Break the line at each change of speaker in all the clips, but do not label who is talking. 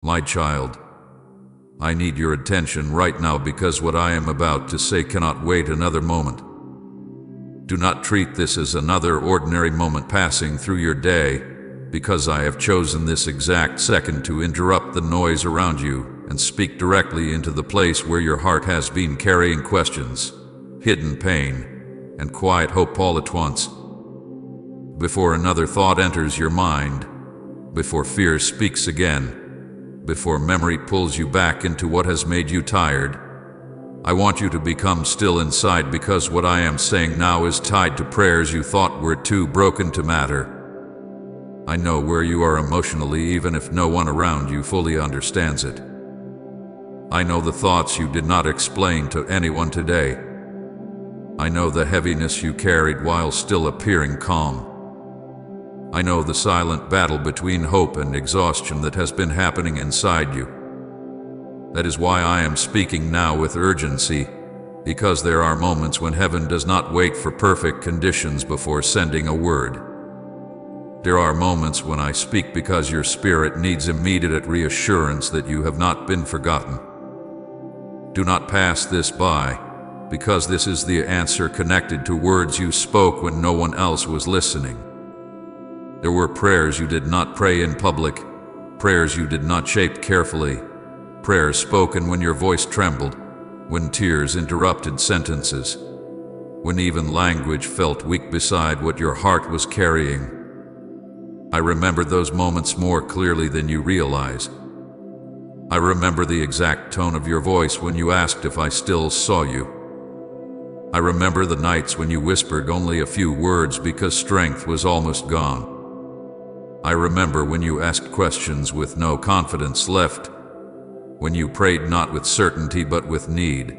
My child, I need your attention right now because what I am about to say cannot wait another moment. Do not treat this as another ordinary moment passing through your day, because I have chosen this exact second to interrupt the noise around you and speak directly into the place where your heart has been carrying questions, hidden pain, and quiet hope all at once. Before another thought enters your mind, before fear speaks again, before memory pulls you back into what has made you tired, I want you to become still inside, because what I am saying now is tied to prayers you thought were too broken to matter. I know where you are emotionally, even if no one around you fully understands it. I know the thoughts you did not explain to anyone today. I know the heaviness you carried while still appearing calm. I know the silent battle between hope and exhaustion that has been happening inside you. That is why I am speaking now with urgency, because there are moments when heaven does not wait for perfect conditions before sending a word. There are moments when I speak because your spirit needs immediate reassurance that you have not been forgotten. Do not pass this by, because this is the answer connected to words you spoke when no one else was listening. There were prayers you did not pray in public, prayers you did not shape carefully, prayers spoken when your voice trembled, when tears interrupted sentences, when even language felt weak beside what your heart was carrying. I remember those moments more clearly than you realize. I remember the exact tone of your voice when you asked if I still saw you. I remember the nights when you whispered only a few words because strength was almost gone. I remember when you asked questions with no confidence left, when you prayed not with certainty but with need.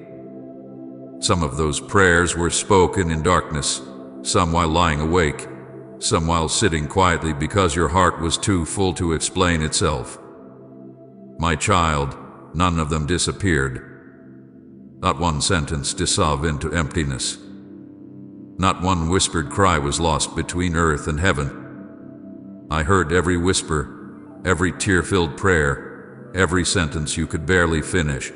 Some of those prayers were spoken in darkness, some while lying awake, some while sitting quietly because your heart was too full to explain itself. My child, none of them disappeared. Not one sentence dissolved into emptiness. Not one whispered cry was lost between earth and heaven. I heard every whisper, every tear-filled prayer, every sentence you could barely finish.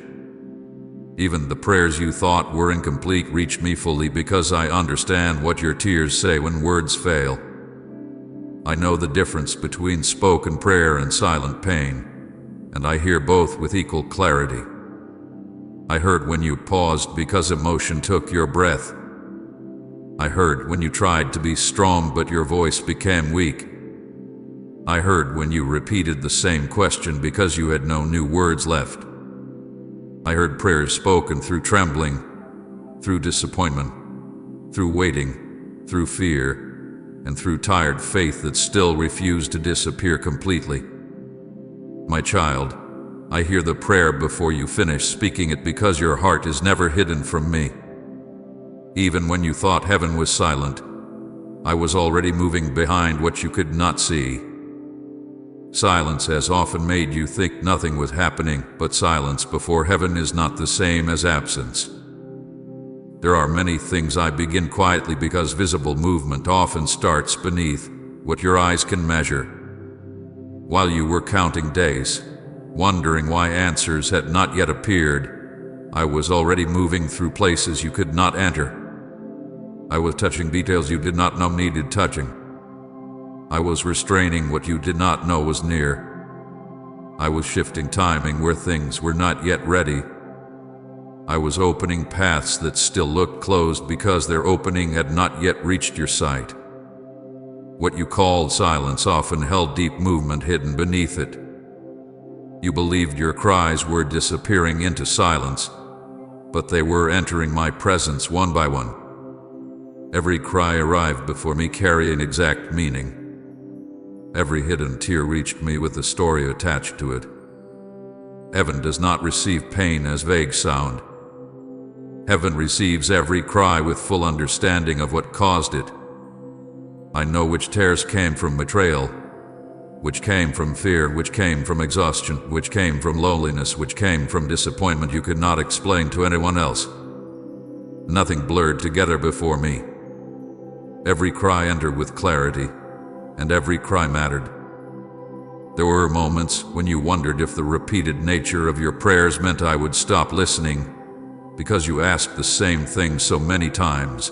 Even the prayers you thought were incomplete reached me fully, because I understand what your tears say when words fail. I know the difference between spoken prayer and silent pain, and I hear both with equal clarity. I heard when you paused because emotion took your breath. I heard when you tried to be strong but your voice became weak. I heard when you repeated the same question because you had no new words left. I heard prayers spoken through trembling, through disappointment, through waiting, through fear, and through tired faith that still refused to disappear completely. My child, I hear the prayer before you finish speaking it, because your heart is never hidden from me. Even when you thought heaven was silent, I was already moving behind what you could not see. Silence has often made you think nothing was happening, but silence before heaven is not the same as absence. There are many things I begin quietly, because visible movement often starts beneath what your eyes can measure. While you were counting days, wondering why answers had not yet appeared, I was already moving through places you could not enter. I was touching details you did not know needed touching. I was restraining what you did not know was near. I was shifting timing where things were not yet ready. I was opening paths that still looked closed because their opening had not yet reached your sight. What you called silence often held deep movement hidden beneath it. You believed your cries were disappearing into silence, but they were entering my presence one by one. Every cry arrived before me carrying exact meaning. Every hidden tear reached me with a story attached to it. Heaven does not receive pain as vague sound. Heaven receives every cry with full understanding of what caused it. I know which tears came from betrayal, which came from fear, which came from exhaustion, which came from loneliness, which came from disappointment you could not explain to anyone else. Nothing blurred together before me. Every cry entered with clarity, and every cry mattered. There were moments when you wondered if the repeated nature of your prayers meant I would stop listening, because you asked the same thing so many times.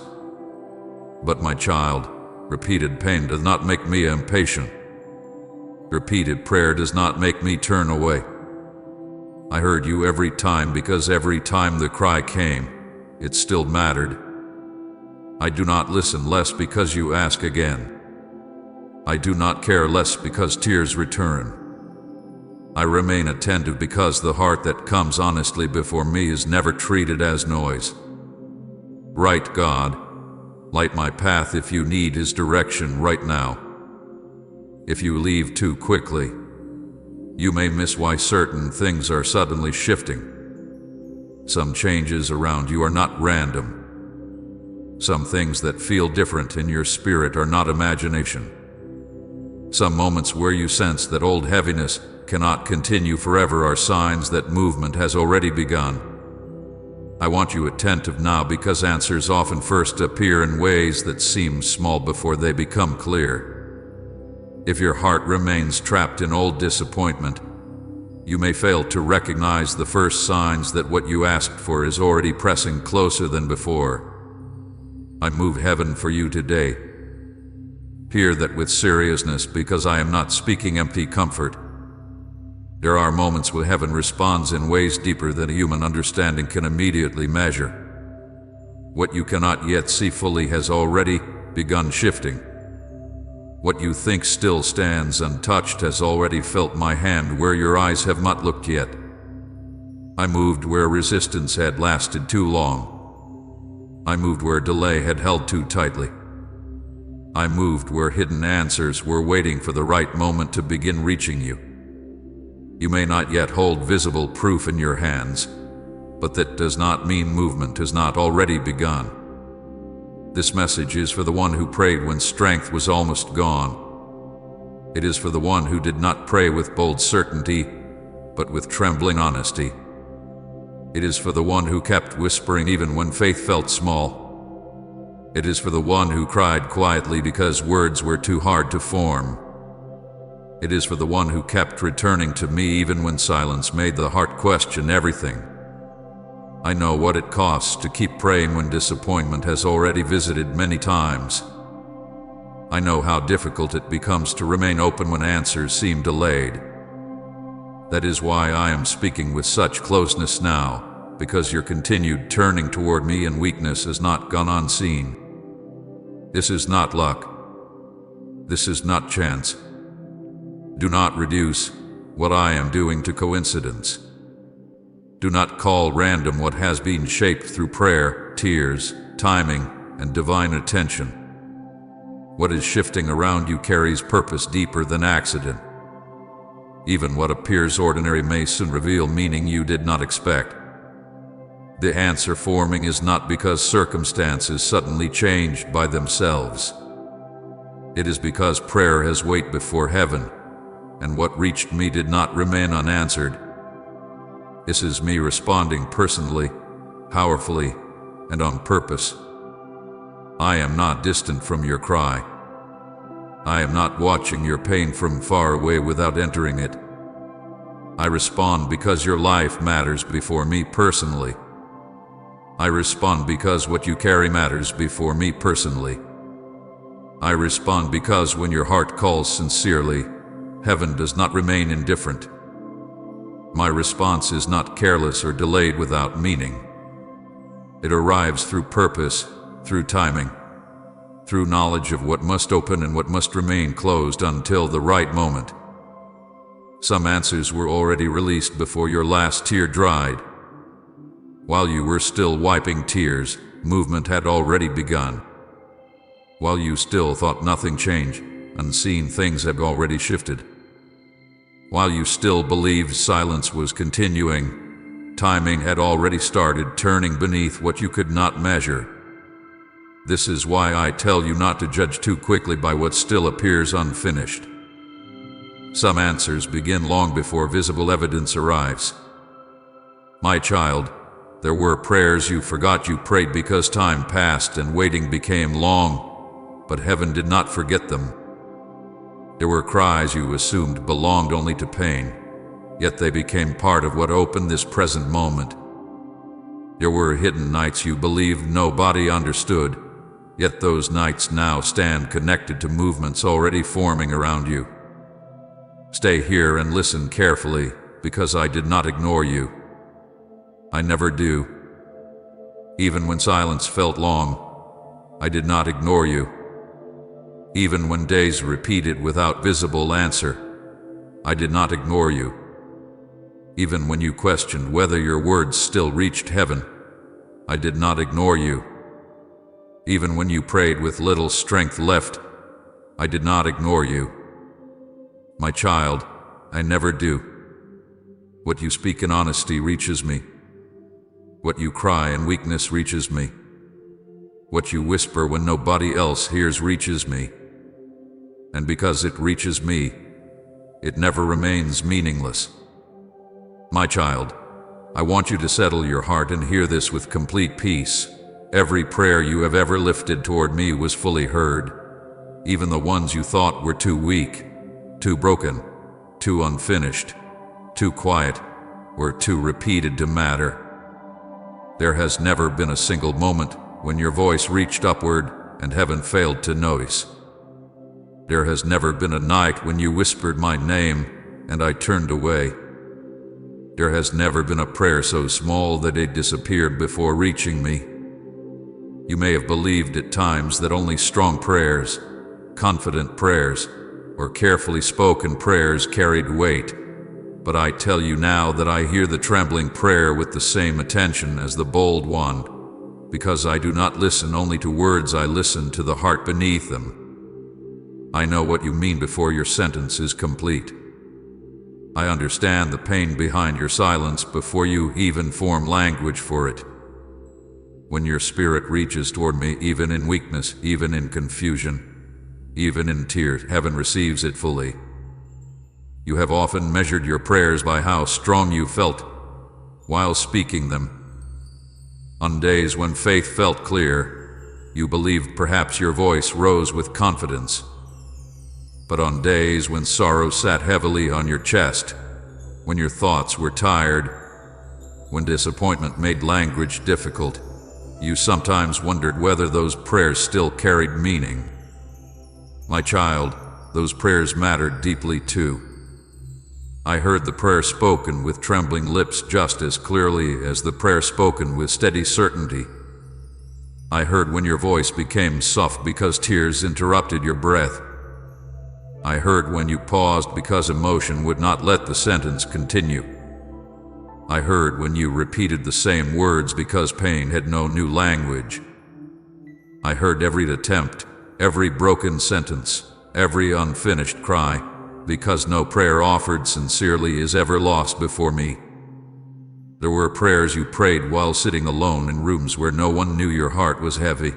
But my child, repeated pain does not make me impatient. Repeated prayer does not make me turn away. I heard you every time because every time the cry came, it still mattered. I do not listen less because you ask again. I do not care less because tears return. I remain attentive because the heart that comes honestly before me is never treated as noise. Right, God, light my path if you need His direction right now. If you leave too quickly, you may miss why certain things are suddenly shifting. Some changes around you are not random. Some things that feel different in your spirit are not imagination. Some moments where you sense that old heaviness cannot continue forever are signs that movement has already begun. I want you attentive now because answers often first appear in ways that seem small before they become clear. If your heart remains trapped in old disappointment, you may fail to recognize the first signs that what you asked for is already pressing closer than before. I move heaven for you today. Hear that with seriousness because I am not speaking empty comfort. There are moments when heaven responds in ways deeper than a human understanding can immediately measure. What you cannot yet see fully has already begun shifting. What you think still stands untouched has already felt my hand where your eyes have not looked yet. I moved where resistance had lasted too long. I moved where delay had held too tightly. I moved where hidden answers were waiting for the right moment to begin reaching you. You may not yet hold visible proof in your hands, but that does not mean movement has not already begun. This message is for the one who prayed when strength was almost gone. It is for the one who did not pray with bold certainty, but with trembling honesty. It is for the one who kept whispering even when faith felt small. It is for the one who cried quietly because words were too hard to form. It is for the one who kept returning to me even when silence made the heart question everything. I know what it costs to keep praying when disappointment has already visited many times. I know how difficult it becomes to remain open when answers seem delayed. That is why I am speaking with such closeness now, because your continued turning toward me in weakness has not gone unseen. This is not luck. This is not chance. Do not reduce what I am doing to coincidence. Do not call random what has been shaped through prayer, tears, timing, and divine attention. What is shifting around you carries purpose deeper than accident. Even what appears ordinary may soon reveal meaning you did not expect. The answer forming is not because circumstances suddenly changed by themselves. It is because prayer has weight before heaven, and what reached me did not remain unanswered. This is me responding personally, powerfully, and on purpose. I am not distant from your cry. I am not watching your pain from far away without entering it. I respond because your life matters before me personally. I respond because what you carry matters before me personally. I respond because when your heart calls sincerely, heaven does not remain indifferent. My response is not careless or delayed without meaning. It arrives through purpose, through timing, through knowledge of what must open and what must remain closed until the right moment. Some answers were already released before your last tear dried. While you were still wiping tears, movement had already begun. While you still thought nothing changed, unseen things had already shifted. While you still believed silence was continuing, timing had already started turning beneath what you could not measure. This is why I tell you not to judge too quickly by what still appears unfinished. Some answers begin long before visible evidence arrives. My child, there were prayers you forgot you prayed because time passed and waiting became long, but heaven did not forget them. There were cries you assumed belonged only to pain, yet they became part of what opened this present moment. There were hidden nights you believed nobody understood, yet those nights now stand connected to movements already forming around you. Stay here and listen carefully, because I did not ignore you. I never do. Even when silence felt long, I did not ignore you. Even when days repeated without visible answer, I did not ignore you. Even when you questioned whether your words still reached heaven, I did not ignore you. Even when you prayed with little strength left, I did not ignore you. My child, I never do. What you speak in honesty reaches me. What you cry in weakness reaches me. What you whisper when nobody else hears reaches me. And because it reaches me, it never remains meaningless. My child, I want you to settle your heart and hear this with complete peace. Every prayer you have ever lifted toward me was fully heard. Even the ones you thought were too weak, too broken, too unfinished, too quiet, or too repeated to matter. There has never been a single moment when your voice reached upward and heaven failed to notice. There has never been a night when you whispered my name and I turned away. There has never been a prayer so small that it disappeared before reaching me. You may have believed at times that only strong prayers, confident prayers, or carefully spoken prayers carried weight, but I tell you now that I hear the trembling prayer with the same attention as the bold one, because I do not listen only to words, I listen to the heart beneath them. I know what you mean before your sentence is complete. I understand the pain behind your silence before you even form language for it. When your spirit reaches toward me, even in weakness, even in confusion, even in tears, heaven receives it fully. You have often measured your prayers by how strong you felt while speaking them. On days when faith felt clear, you believed perhaps your voice rose with confidence. But on days when sorrow sat heavily on your chest, when your thoughts were tired, when disappointment made language difficult, you sometimes wondered whether those prayers still carried meaning. My child, those prayers mattered deeply too. I heard the prayer spoken with trembling lips just as clearly as the prayer spoken with steady certainty. I heard when your voice became soft because tears interrupted your breath. I heard when you paused because emotion would not let the sentence continue. I heard when you repeated the same words because pain had no new language. I heard every attempt, every broken sentence, every unfinished cry, because no prayer offered sincerely is ever lost before me. There were prayers you prayed while sitting alone in rooms where no one knew your heart was heavy.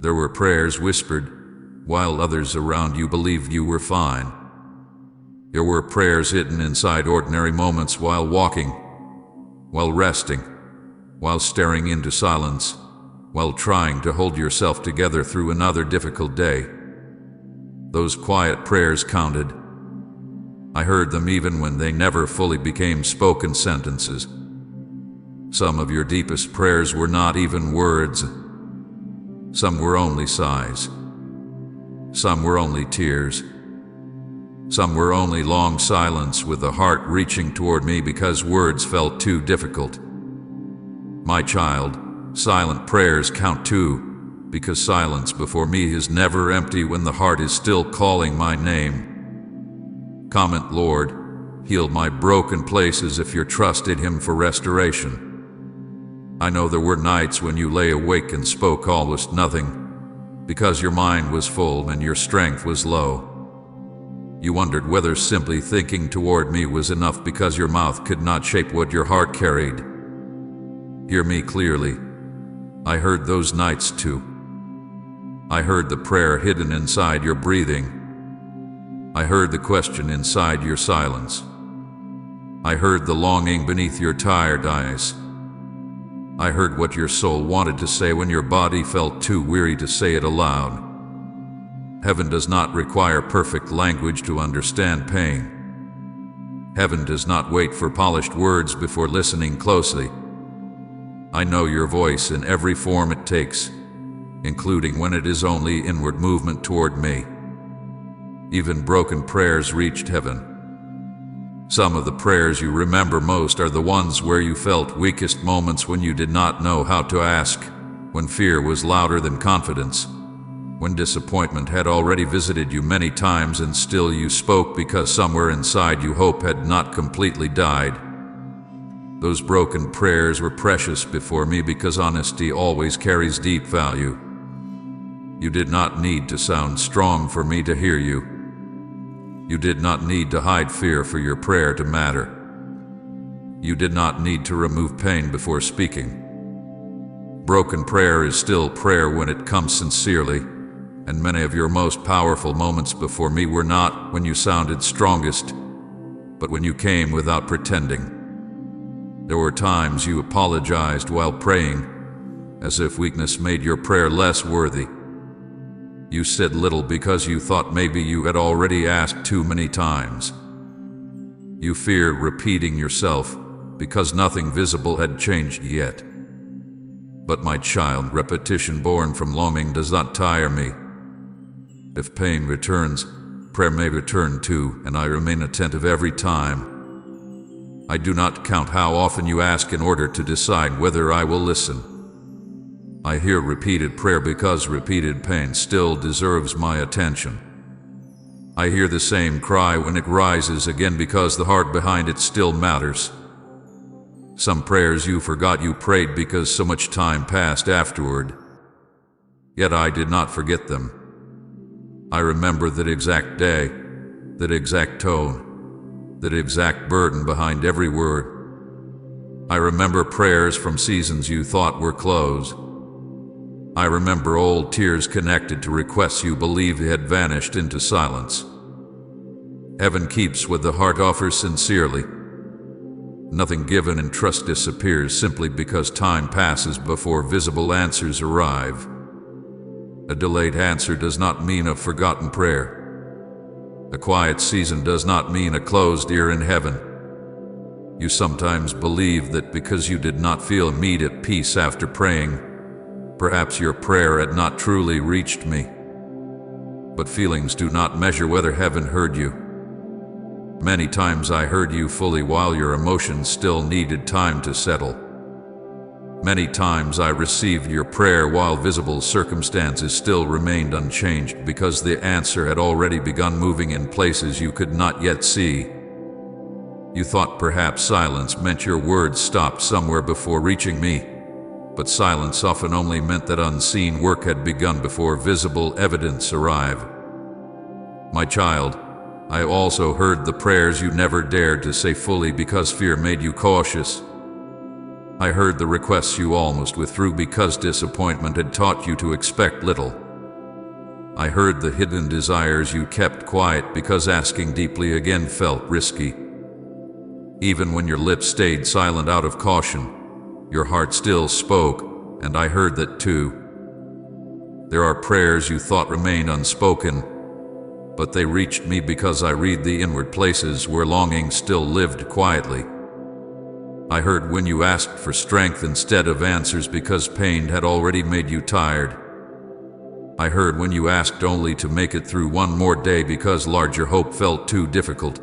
There were prayers whispered while others around you believed you were fine. There were prayers hidden inside ordinary moments while walking, while resting, while staring into silence, while trying to hold yourself together through another difficult day. Those quiet prayers counted. I heard them even when they never fully became spoken sentences. Some of your deepest prayers were not even words. Some were only sighs. Some were only tears. Some were only long silence with the heart reaching toward me because words felt too difficult. My child, silent prayers count too, because silence before me is never empty when the heart is still calling my name. Comment, Lord, heal my broken places if you're trusted Him for restoration. I know there were nights when you lay awake and spoke almost nothing, because your mind was full and your strength was low. You wondered whether simply thinking toward me was enough because your mouth could not shape what your heart carried. Hear me clearly. I heard those nights too. I heard the prayer hidden inside your breathing. I heard the question inside your silence. I heard the longing beneath your tired eyes. I heard what your soul wanted to say when your body felt too weary to say it aloud. Heaven does not require perfect language to understand pain. Heaven does not wait for polished words before listening closely. I know your voice in every form it takes, including when it is only inward movement toward me. Even broken prayers reached heaven. Some of the prayers you remember most are the ones where you felt weakest, moments when you did not know how to ask, when fear was louder than confidence, when disappointment had already visited you many times and still you spoke because somewhere inside you hope had not completely died. Those broken prayers were precious before me because honesty always carries deep value. You did not need to sound strong for me to hear you. You did not need to hide fear for your prayer to matter. You did not need to remove pain before speaking. Broken prayer is still prayer when it comes sincerely, and many of your most powerful moments before me were not when you sounded strongest, but when you came without pretending. There were times you apologized while praying, as if weakness made your prayer less worthy. You said little because you thought maybe you had already asked too many times. You feared repeating yourself because nothing visible had changed yet. But my child, repetition born from longing does not tire me. If pain returns, prayer may return too, and I remain attentive every time. I do not count how often you ask in order to decide whether I will listen. I hear repeated prayer because repeated pain still deserves my attention. I hear the same cry when it rises again because the heart behind it still matters. Some prayers you forgot you prayed because so much time passed afterward. Yet I did not forget them. I remember that exact day, that exact tone, that exact burden behind every word. I remember prayers from seasons you thought were closed. I remember old tears connected to requests you believed had vanished into silence. Heaven keeps what the heart offers sincerely. Nothing given in trust disappears simply because time passes before visible answers arrive. A delayed answer does not mean a forgotten prayer. A quiet season does not mean a closed ear in heaven. You sometimes believe that because you did not feel immediate peace after praying, perhaps your prayer had not truly reached me. But feelings do not measure whether heaven heard you. Many times I heard you fully while your emotions still needed time to settle. Many times I received your prayer while visible circumstances still remained unchanged because the answer had already begun moving in places you could not yet see. You thought perhaps silence meant your words stopped somewhere before reaching me, but silence often only meant that unseen work had begun before visible evidence arrived. My child, I also heard the prayers you never dared to say fully because fear made you cautious. I heard the requests you almost withdrew because disappointment had taught you to expect little. I heard the hidden desires you kept quiet because asking deeply again felt risky. Even when your lips stayed silent out of caution, your heart still spoke, and I heard that too. There are prayers you thought remained unspoken, but they reached me because I read the inward places where longing still lived quietly. I heard when you asked for strength instead of answers because pain had already made you tired. I heard when you asked only to make it through one more day because larger hope felt too difficult.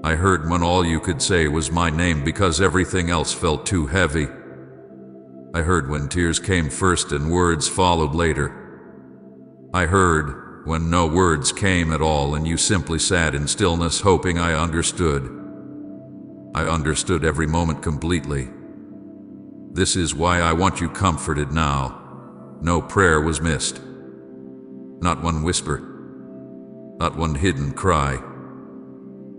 I heard when all you could say was my name because everything else felt too heavy. I heard when tears came first and words followed later. I heard when no words came at all and you simply sat in stillness hoping I understood. I understood every moment completely. This is why I want you comforted now. No prayer was missed. Not one whisper. Not one hidden cry.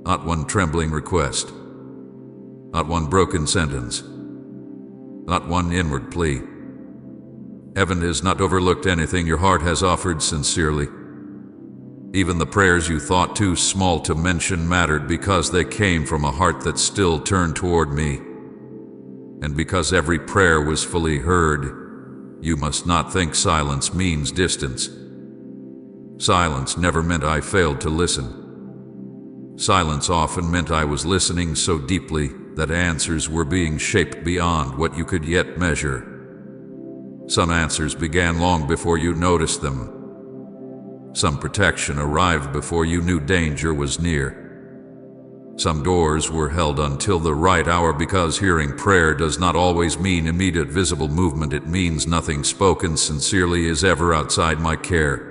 Not one trembling request. Not one broken sentence. Not one inward plea. Heaven has not overlooked anything your heart has offered sincerely. Even the prayers you thought too small to mention mattered because they came from a heart that still turned toward me. And because every prayer was fully heard, you must not think silence means distance. Silence never meant I failed to listen. Silence often meant I was listening so deeply that answers were being shaped beyond what you could yet measure. Some answers began long before you noticed them. Some protection arrived before you knew danger was near. Some doors were held until the right hour, because hearing prayer does not always mean immediate visible movement. It means nothing spoken sincerely is ever outside my care.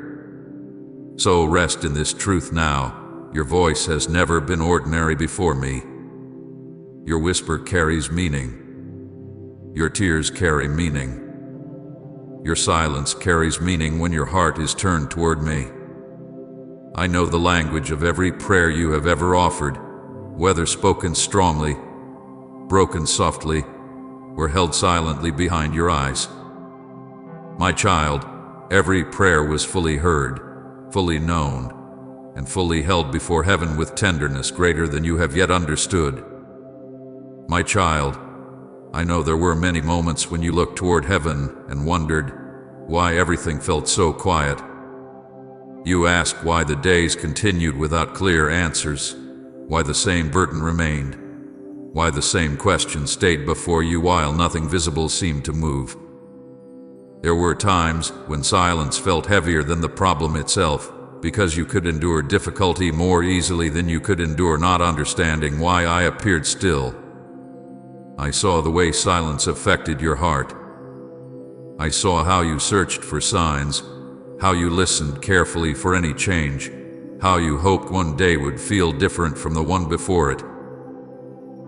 So rest in this truth now. Your voice has never been ordinary before me. Your whisper carries meaning. Your tears carry meaning. Your silence carries meaning when your heart is turned toward me. I know the language of every prayer you have ever offered, whether spoken strongly, broken softly, or held silently behind your eyes. My child, every prayer was fully heard, fully known, and fully held before heaven with tenderness greater than you have yet understood. My child, I know there were many moments when you looked toward heaven and wondered why everything felt so quiet. You asked why the days continued without clear answers, why the same burden remained, why the same question stayed before you while nothing visible seemed to move. There were times when silence felt heavier than the problem itself, because you could endure difficulty more easily than you could endure not understanding why I appeared still. I saw the way silence affected your heart. I saw how you searched for signs, how you listened carefully for any change, how you hoped one day would feel different from the one before it.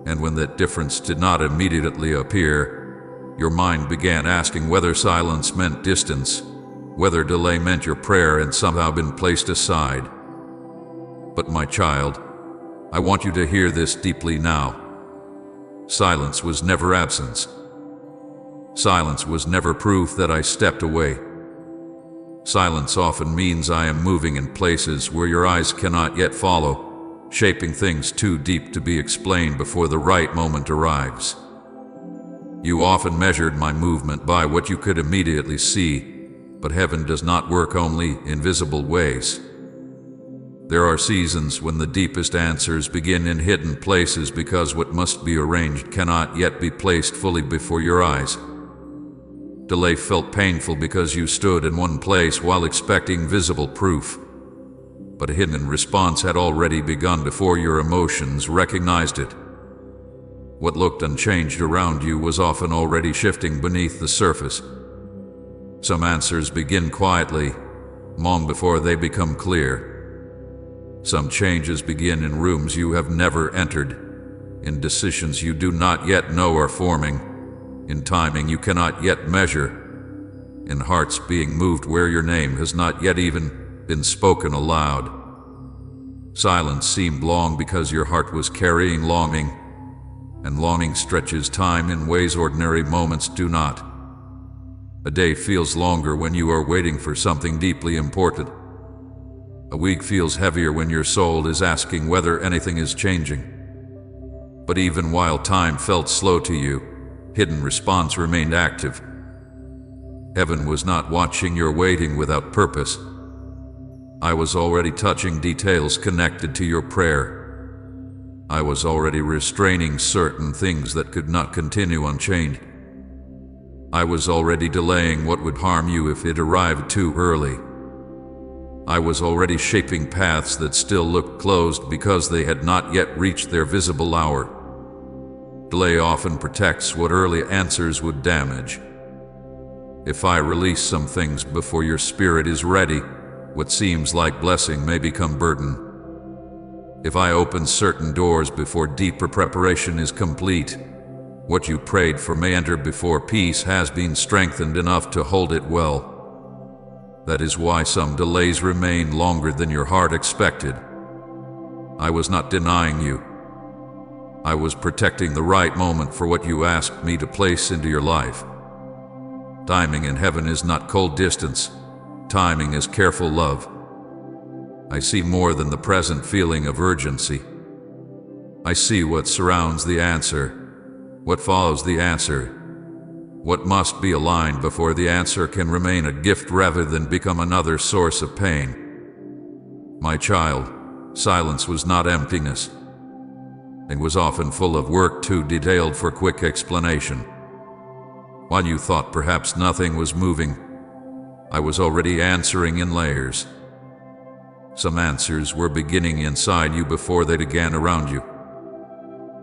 And when that difference did not immediately appear, your mind began asking whether silence meant distance, whether delay meant your prayer had somehow been placed aside. But my child, I want you to hear this deeply now. Silence was never absence. Silence was never proof that I stepped away. Silence often means I am moving in places where your eyes cannot yet follow, shaping things too deep to be explained before the right moment arrives. You often measured my movement by what you could immediately see, but heaven does not work only in visible ways. There are seasons when the deepest answers begin in hidden places, because what must be arranged cannot yet be placed fully before your eyes. Delay felt painful because you stood in one place while expecting visible proof, but a hidden response had already begun before your emotions recognized it. What looked unchanged around you was often already shifting beneath the surface. Some answers begin quietly, long before they become clear. Some changes begin in rooms you have never entered, in decisions you do not yet know are forming, in timing you cannot yet measure, in hearts being moved where your name has not yet even been spoken aloud. Silence seemed long because your heart was carrying longing, and longing stretches time in ways ordinary moments do not. A day feels longer when you are waiting for something deeply important. A week feels heavier when your soul is asking whether anything is changing. But even while time felt slow to you, hidden response remained active. Heaven was not watching your waiting without purpose. I was already touching details connected to your prayer. I was already restraining certain things that could not continue unchained. I was already delaying what would harm you if it arrived too early. I was already shaping paths that still looked closed because they had not yet reached their visible hour. Delay often protects what early answers would damage. If I release some things before your spirit is ready, what seems like blessing may become burden. If I open certain doors before deeper preparation is complete, what you prayed for may enter before peace has been strengthened enough to hold it well. That is why some delays remain longer than your heart expected. I was not denying you. I was protecting the right moment for what you asked me to place into your life. Timing in heaven is not cold distance. Timing is careful love. I see more than the present feeling of urgency. I see what surrounds the answer, what follows the answer, what must be aligned before the answer can remain a gift rather than become another source of pain. My child, silence was not emptiness. It was often full of work too detailed for quick explanation. While you thought perhaps nothing was moving, I was already answering in layers. Some answers were beginning inside you before they began around you.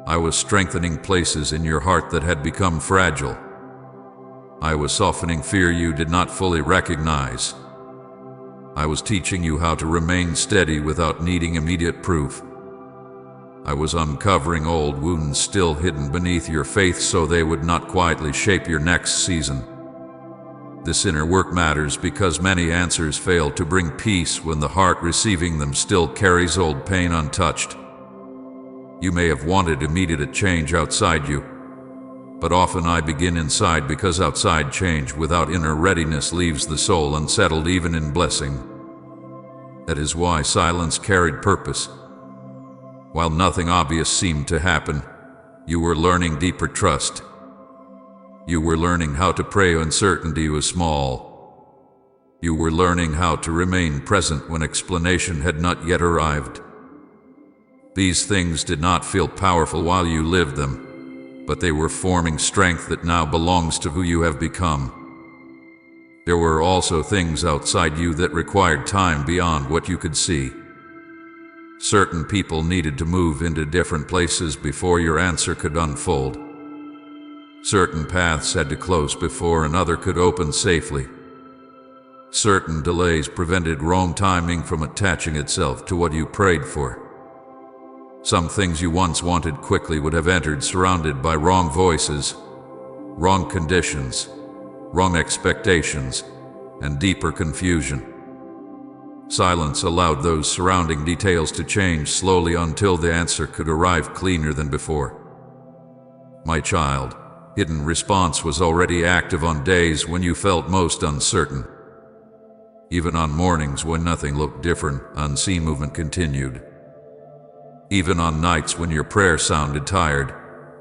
I was strengthening places in your heart that had become fragile. I was softening fear you did not fully recognize. I was teaching you how to remain steady without needing immediate proof. I was uncovering old wounds still hidden beneath your faith so they would not quietly shape your next season. This inner work matters because many answers fail to bring peace when the heart receiving them still carries old pain untouched. You may have wanted immediate change outside you, but often I begin inside because outside change without inner readiness leaves the soul unsettled even in blessing. That is why silence carried purpose. While nothing obvious seemed to happen, you were learning deeper trust. You were learning how to pray when uncertainty was small. You were learning how to remain present when explanation had not yet arrived. These things did not feel powerful while you lived them, but they were forming strength that now belongs to who you have become. There were also things outside you that required time beyond what you could see. Certain people needed to move into different places before your answer could unfold. Certain paths had to close before another could open safely. Certain delays prevented wrong timing from attaching itself to what you prayed for. Some things you once wanted quickly would have entered surrounded by wrong voices, wrong conditions, wrong expectations, and deeper confusion. Silence allowed those surrounding details to change slowly until the answer could arrive cleaner than before. My child, hidden response was already active on days when you felt most uncertain. Even on mornings when nothing looked different, unseen movement continued. Even on nights when your prayer sounded tired,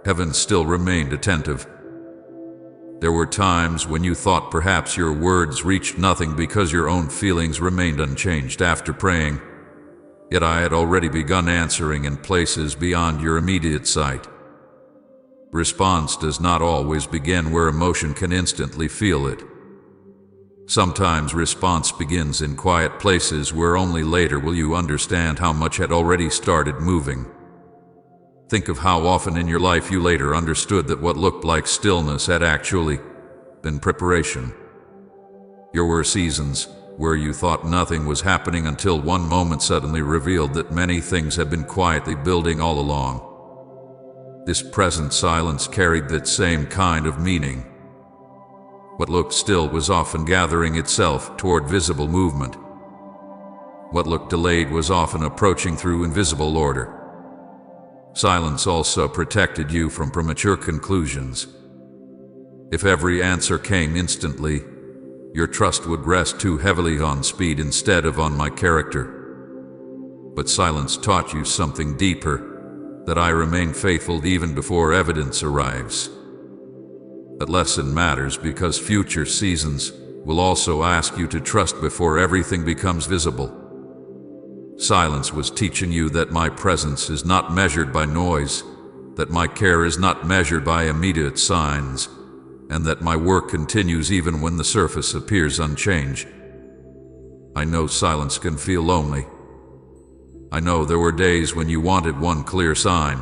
heaven still remained attentive. There were times when you thought perhaps your words reached nothing because your own feelings remained unchanged after praying, yet I had already begun answering in places beyond your immediate sight. Response does not always begin where emotion can instantly feel it. Sometimes response begins in quiet places where only later will you understand how much had already started moving. Think of how often in your life you later understood that what looked like stillness had actually been preparation. There were seasons where you thought nothing was happening until one moment suddenly revealed that many things had been quietly building all along. This present silence carried that same kind of meaning. What looked still was often gathering itself toward visible movement. What looked delayed was often approaching through invisible order. Silence also protected you from premature conclusions. If every answer came instantly, your trust would rest too heavily on speed instead of on my character. But silence taught you something deeper, that I remain faithful even before evidence arrives. That lesson matters because future seasons will also ask you to trust before everything becomes visible. Silence was teaching you that my presence is not measured by noise, that my care is not measured by immediate signs, and that my work continues even when the surface appears unchanged. I know silence can feel lonely. I know there were days when you wanted one clear sign,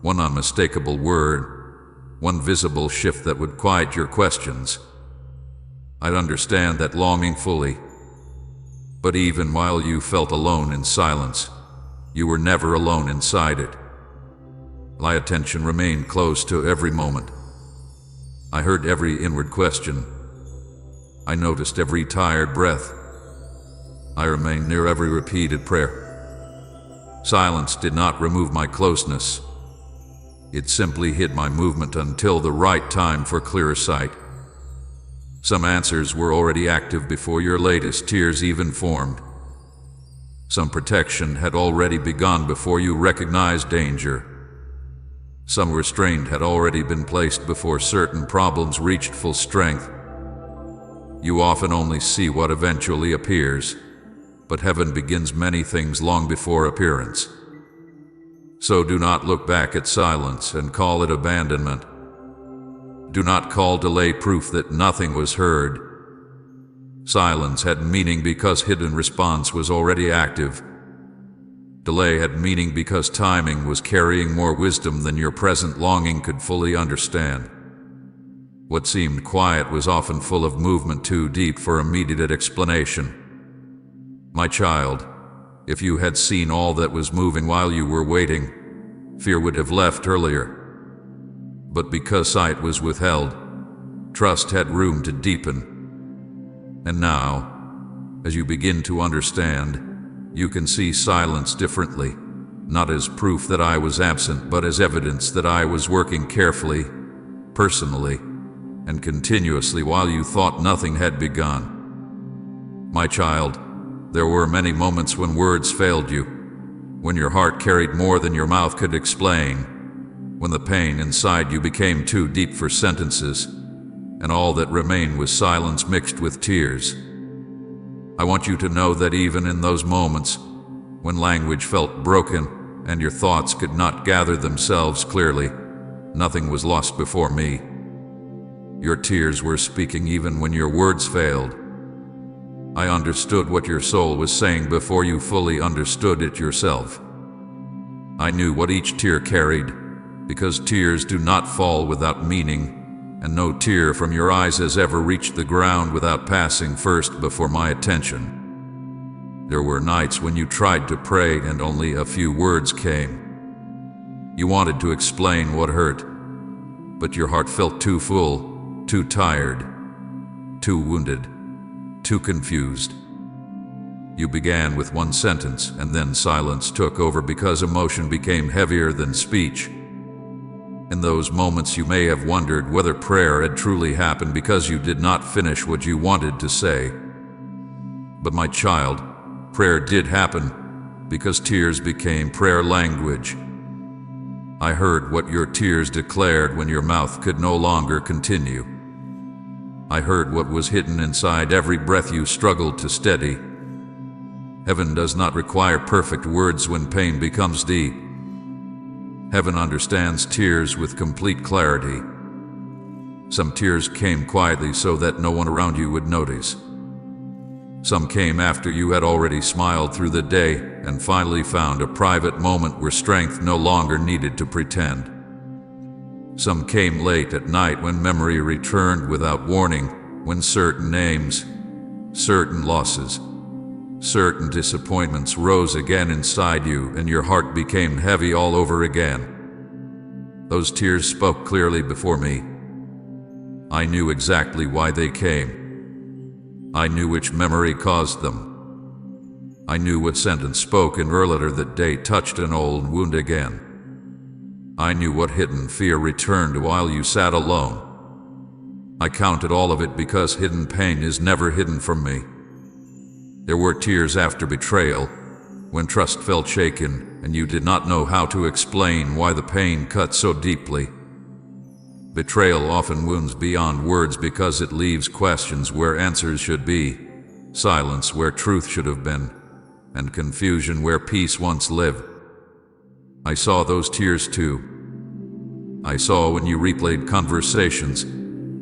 one unmistakable word, one visible shift that would quiet your questions. I'd understand that longing fully. But even while you felt alone in silence, you were never alone inside it. My attention remained close to every moment. I heard every inward question. I noticed every tired breath. I remained near every repeated prayer. Silence did not remove my closeness. It simply hid my movement until the right time for clearer sight. Some answers were already active before your latest tears even formed. Some protection had already begun before you recognized danger. Some restraint had already been placed before certain problems reached full strength. You often only see what eventually appears, but heaven begins many things long before appearance. So do not look back at silence and call it abandonment. Do not call delay proof that nothing was heard. Silence had meaning because hidden response was already active. Delay had meaning because timing was carrying more wisdom than your present longing could fully understand. What seemed quiet was often full of movement too deep for immediate explanation. My child, if you had seen all that was moving while you were waiting, fear would have left earlier. But because sight was withheld, trust had room to deepen. And now, as you begin to understand, you can see silence differently, not as proof that I was absent, but as evidence that I was working carefully, personally, and continuously while you thought nothing had begun. My child, there were many moments when words failed you, when your heart carried more than your mouth could explain, when the pain inside you became too deep for sentences, and all that remained was silence mixed with tears. I want you to know that even in those moments, when language felt broken and your thoughts could not gather themselves clearly, nothing was lost before me. Your tears were speaking even when your words failed. I understood what your soul was saying before you fully understood it yourself. I knew what each tear carried, because tears do not fall without meaning, and no tear from your eyes has ever reached the ground without passing first before my attention. There were nights when you tried to pray and only a few words came. You wanted to explain what hurt, but your heart felt too full, too tired, too wounded, too confused. You began with one sentence, and then silence took over because emotion became heavier than speech. In those moments you may have wondered whether prayer had truly happened because you did not finish what you wanted to say. But my child, prayer did happen because tears became prayer language. I heard what your tears declared when your mouth could no longer continue. I heard what was hidden inside every breath you struggled to steady. Heaven does not require perfect words when pain becomes deep. Heaven understands tears with complete clarity. Some tears came quietly so that no one around you would notice. Some came after you had already smiled through the day and finally found a private moment where strength no longer needed to pretend. Some came late at night when memory returned without warning, when certain names, certain losses, certain disappointments rose again inside you and your heart became heavy all over again. Those tears spoke clearly before me. I knew exactly why they came. I knew which memory caused them. I knew what sentence spoken earlier that day touched an old wound again. I knew what hidden fear returned while you sat alone. I counted all of it because hidden pain is never hidden from me. There were tears after betrayal, when trust felt shaken and you did not know how to explain why the pain cut so deeply. Betrayal often wounds beyond words because it leaves questions where answers should be, silence where truth should have been, and confusion where peace once lived. I saw those tears too. I saw when you replayed conversations,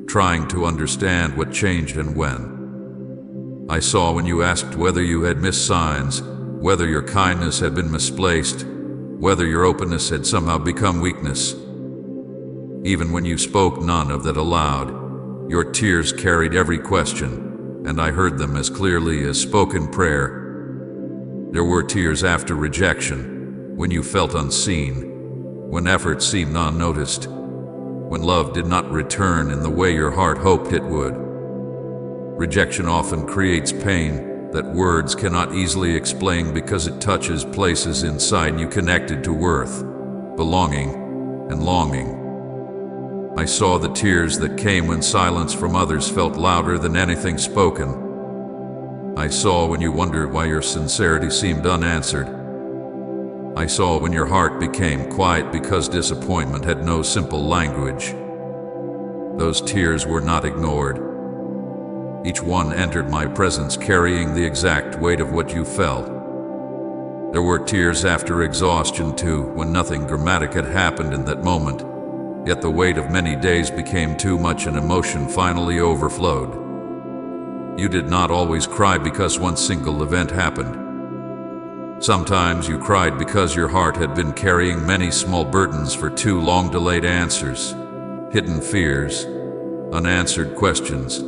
trying to understand what changed and when. I saw when you asked whether you had missed signs, whether your kindness had been misplaced, whether your openness had somehow become weakness. Even when you spoke none of that aloud, your tears carried every question, and I heard them as clearly as spoken prayer. There were tears after rejection, when you felt unseen, when effort seemed unnoticed, when love did not return in the way your heart hoped it would. Rejection often creates pain that words cannot easily explain because it touches places inside you connected to worth, belonging, and longing. I saw the tears that came when silence from others felt louder than anything spoken. I saw when you wondered why your sincerity seemed unanswered. I saw when your heart became quiet because disappointment had no simple language. Those tears were not ignored. Each one entered my presence carrying the exact weight of what you felt. There were tears after exhaustion too, when nothing dramatic had happened in that moment. Yet the weight of many days became too much and emotion finally overflowed. You did not always cry because one single event happened. Sometimes you cried because your heart had been carrying many small burdens for too long, delayed answers, hidden fears, unanswered questions,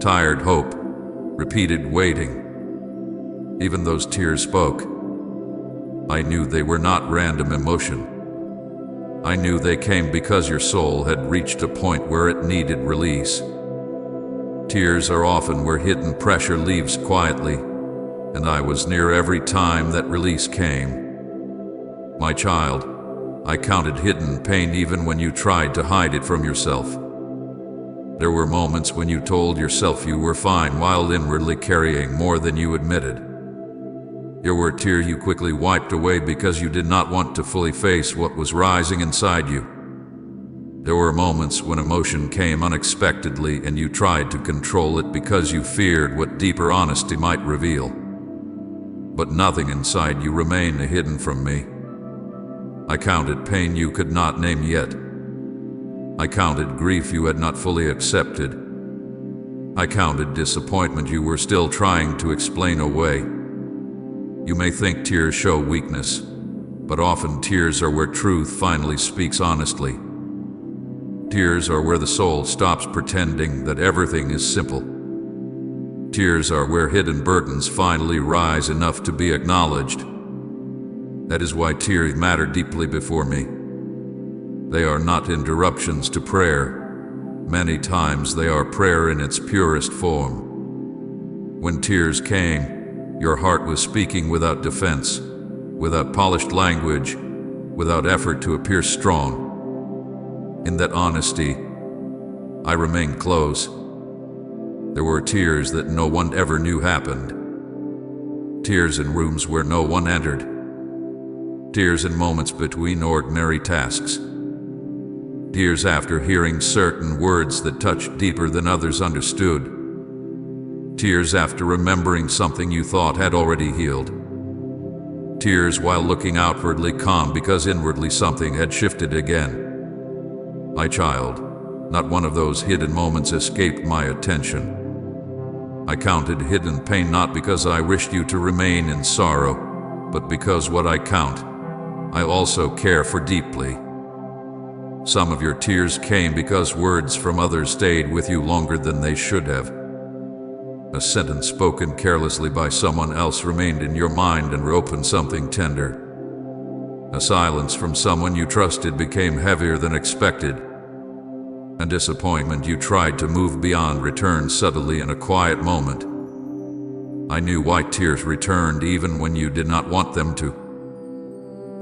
tired hope, repeated waiting. Even those tears spoke. I knew they were not random emotion. I knew they came because your soul had reached a point where it needed release. Tears are often where hidden pressure leaves quietly, and I was near every time that release came. My child, I counted hidden pain even when you tried to hide it from yourself. There were moments when you told yourself you were fine while inwardly carrying more than you admitted. There were tears you quickly wiped away because you did not want to fully face what was rising inside you. There were moments when emotion came unexpectedly and you tried to control it because you feared what deeper honesty might reveal. But nothing inside you remained hidden from me. I counted pain you could not name yet. I counted grief you had not fully accepted. I counted disappointment you were still trying to explain away. You may think tears show weakness, but often tears are where truth finally speaks honestly. Tears are where the soul stops pretending that everything is simple. Tears are where hidden burdens finally rise enough to be acknowledged. That is why tears matter deeply before me. They are not interruptions to prayer. Many times they are prayer in its purest form. When tears came, your heart was speaking without defense, without polished language, without effort to appear strong. In that honesty, I remained close. There were tears that no one ever knew happened. Tears in rooms where no one entered. Tears in moments between ordinary tasks. Tears after hearing certain words that touched deeper than others understood. Tears after remembering something you thought had already healed. Tears while looking outwardly calm because inwardly something had shifted again. My child, not one of those hidden moments escaped my attention. I counted hidden pain not because I wished you to remain in sorrow, but because what I count, I also care for deeply. Some of your tears came because words from others stayed with you longer than they should have. A sentence spoken carelessly by someone else remained in your mind and opened something tender. A silence from someone you trusted became heavier than expected. A disappointment you tried to move beyond returned subtly in a quiet moment. I knew why tears returned even when you did not want them to.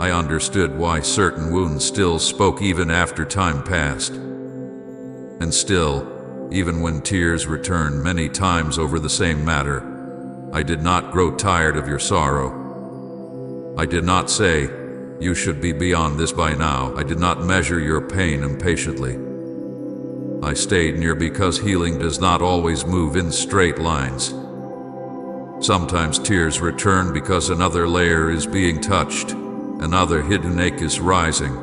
I understood why certain wounds still spoke even after time passed. And still, even when tears returned many times over the same matter, I did not grow tired of your sorrow. I did not say, "You should be beyond this by now." I did not measure your pain impatiently. I stayed near because healing does not always move in straight lines. Sometimes tears return because another layer is being touched, another hidden ache is rising,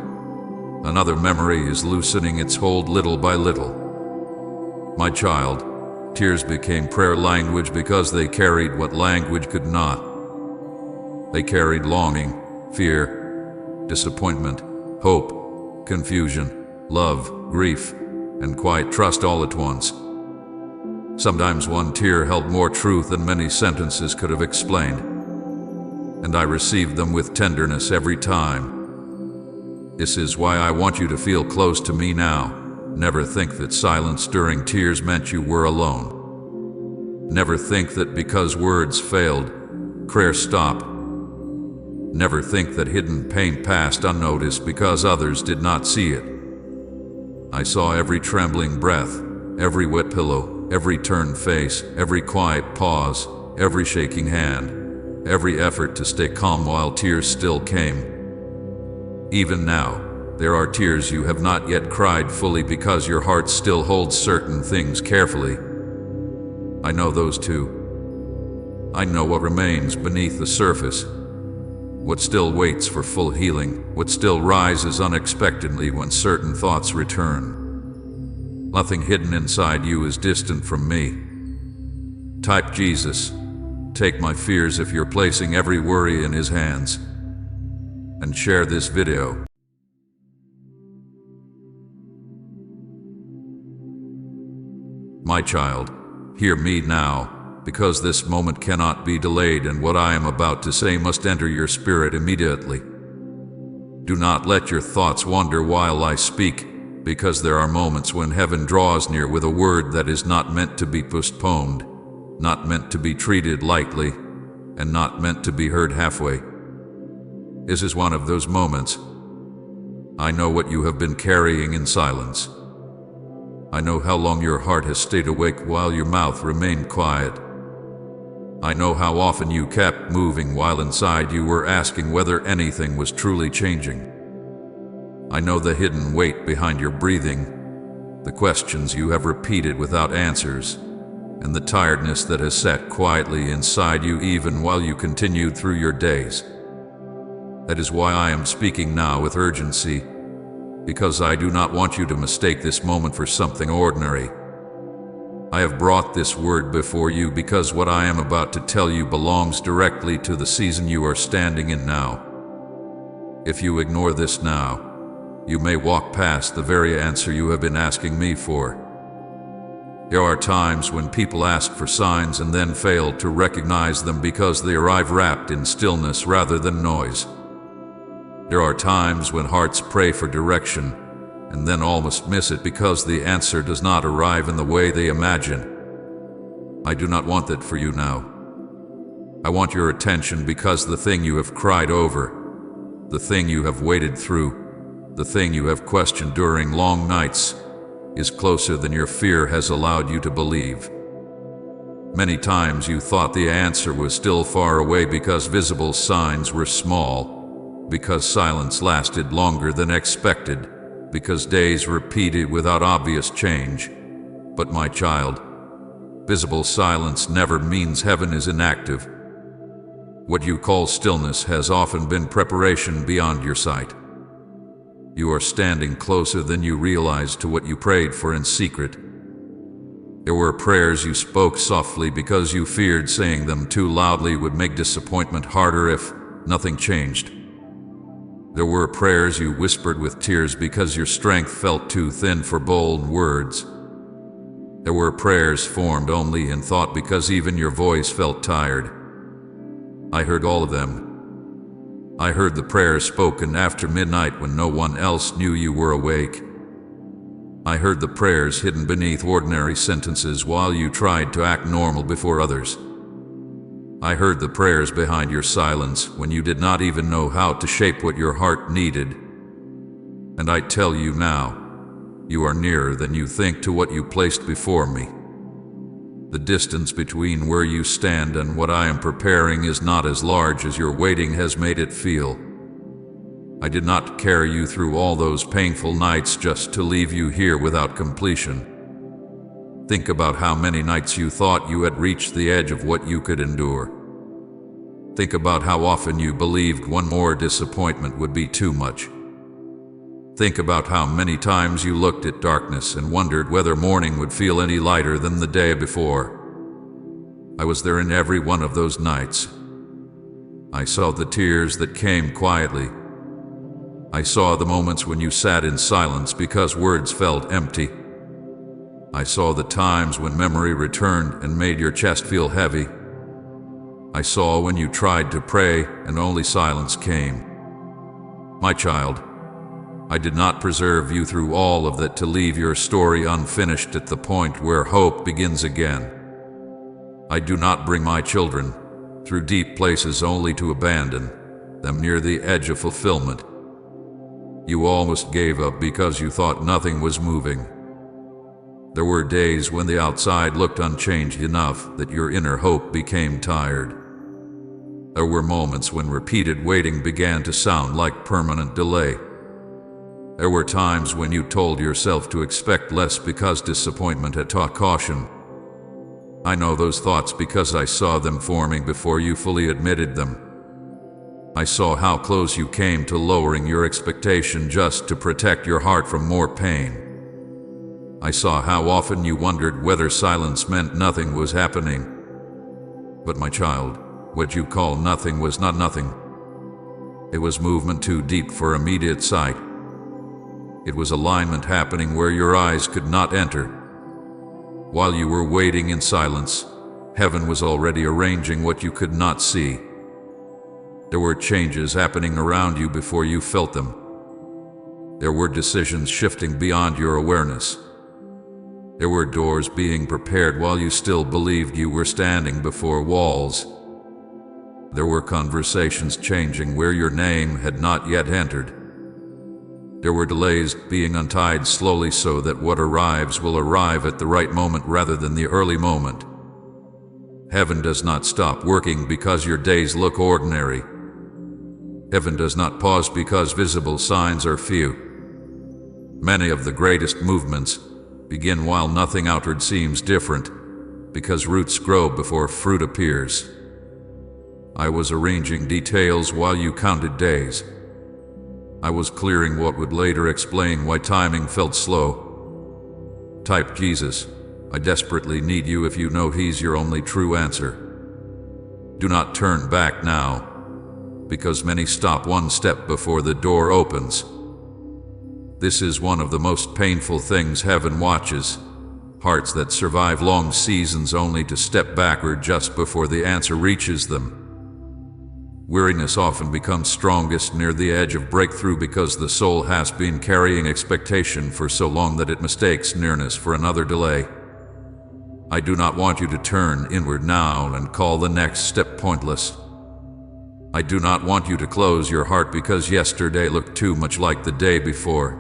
another memory is loosening its hold little by little. My child, tears became prayer language because they carried what language could not. They carried longing, fear, disappointment, hope, confusion, love, grief, and quiet trust all at once. Sometimes one tear held more truth than many sentences could have explained, and I received them with tenderness every time. This is why I want you to feel close to me now. Never think that silence during tears meant you were alone. Never think that because words failed, prayer stopped. Never think that hidden pain passed unnoticed because others did not see it. I saw every trembling breath, every wet pillow, every turned face, every quiet pause, every shaking hand, every effort to stay calm while tears still came. Even now, there are tears you have not yet cried fully because your heart still holds certain things carefully. I know those too. I know what remains beneath the surface, what still waits for full healing, what still rises unexpectedly when certain thoughts return. Nothing hidden inside you is distant from me. Type Jesus, take my fears if you're placing every worry in His hands, and share this video. My child, hear me now, because this moment cannot be delayed, and what I am about to say must enter your spirit immediately. Do not let your thoughts wander while I speak, because there are moments when heaven draws near with a word that is not meant to be postponed, not meant to be treated lightly, and not meant to be heard halfway. This is one of those moments. I know what you have been carrying in silence. I know how long your heart has stayed awake while your mouth remained quiet. I know how often you kept moving while inside you were asking whether anything was truly changing. I know the hidden weight behind your breathing, the questions you have repeated without answers, and the tiredness that has sat quietly inside you even while you continued through your days. That is why I am speaking now with urgency, because I do not want you to mistake this moment for something ordinary. I have brought this word before you because what I am about to tell you belongs directly to the season you are standing in now. If you ignore this now, you may walk past the very answer you have been asking me for. There are times when people ask for signs and then fail to recognize them because they arrive wrapped in stillness rather than noise. There are times when hearts pray for direction and then almost miss it because the answer does not arrive in the way they imagine. I do not want that for you now. I want your attention because the thing you have cried over, the thing you have waited through, the thing you have questioned during long nights, is closer than your fear has allowed you to believe. Many times you thought the answer was still far away because visible signs were small, because silence lasted longer than expected, because days repeated without obvious change. But my child, visible silence never means heaven is inactive. What you call stillness has often been preparation beyond your sight. You are standing closer than you realized to what you prayed for in secret. There were prayers you spoke softly because you feared saying them too loudly would make disappointment harder if nothing changed. There were prayers you whispered with tears because your strength felt too thin for bold words. There were prayers formed only in thought because even your voice felt tired. I heard all of them. I heard the prayers spoken after midnight when no one else knew you were awake. I heard the prayers hidden beneath ordinary sentences while you tried to act normal before others. I heard the prayers behind your silence when you did not even know how to shape what your heart needed. And I tell you now, you are nearer than you think to what you placed before me. The distance between where you stand and what I am preparing is not as large as your waiting has made it feel. I did not carry you through all those painful nights just to leave you here without completion. Think about how many nights you thought you had reached the edge of what you could endure. Think about how often you believed one more disappointment would be too much. Think about how many times you looked at darkness and wondered whether morning would feel any lighter than the day before. I was there in every one of those nights. I saw the tears that came quietly. I saw the moments when you sat in silence because words felt empty. I saw the times when memory returned and made your chest feel heavy. I saw when you tried to pray and only silence came. My child, I did not preserve you through all of that to leave your story unfinished at the point where hope begins again. I do not bring my children through deep places only to abandon them near the edge of fulfillment. You almost gave up because you thought nothing was moving. There were days when the outside looked unchanged enough that your inner hope became tired. There were moments when repeated waiting began to sound like permanent delay. There were times when you told yourself to expect less because disappointment had taught caution. I know those thoughts because I saw them forming before you fully admitted them. I saw how close you came to lowering your expectation just to protect your heart from more pain. I saw how often you wondered whether silence meant nothing was happening. But my child, what you call nothing was not nothing. It was movement too deep for immediate sight. It was alignment happening where your eyes could not enter. While you were waiting in silence, heaven was already arranging what you could not see. There were changes happening around you before you felt them. There were decisions shifting beyond your awareness. There were doors being prepared while you still believed you were standing before walls. There were conversations changing where your name had not yet entered. There were delays being untied slowly so that what arrives will arrive at the right moment rather than the early moment. Heaven does not stop working because your days look ordinary. Heaven does not pause because visible signs are few. Many of the greatest movements begin while nothing outward seems different, because roots grow before fruit appears. I was arranging details while you counted days. I was clearing what would later explain why timing felt slow. Type Jesus, I desperately need you if you know He's your only true answer. Do not turn back now, because many stop one step before the door opens. This is one of the most painful things heaven watches. Hearts that survive long seasons only to step backward just before the answer reaches them. Weariness often becomes strongest near the edge of breakthrough because the soul has been carrying expectation for so long that it mistakes nearness for another delay. I do not want you to turn inward now and call the next step pointless. I do not want you to close your heart because yesterday looked too much like the day before.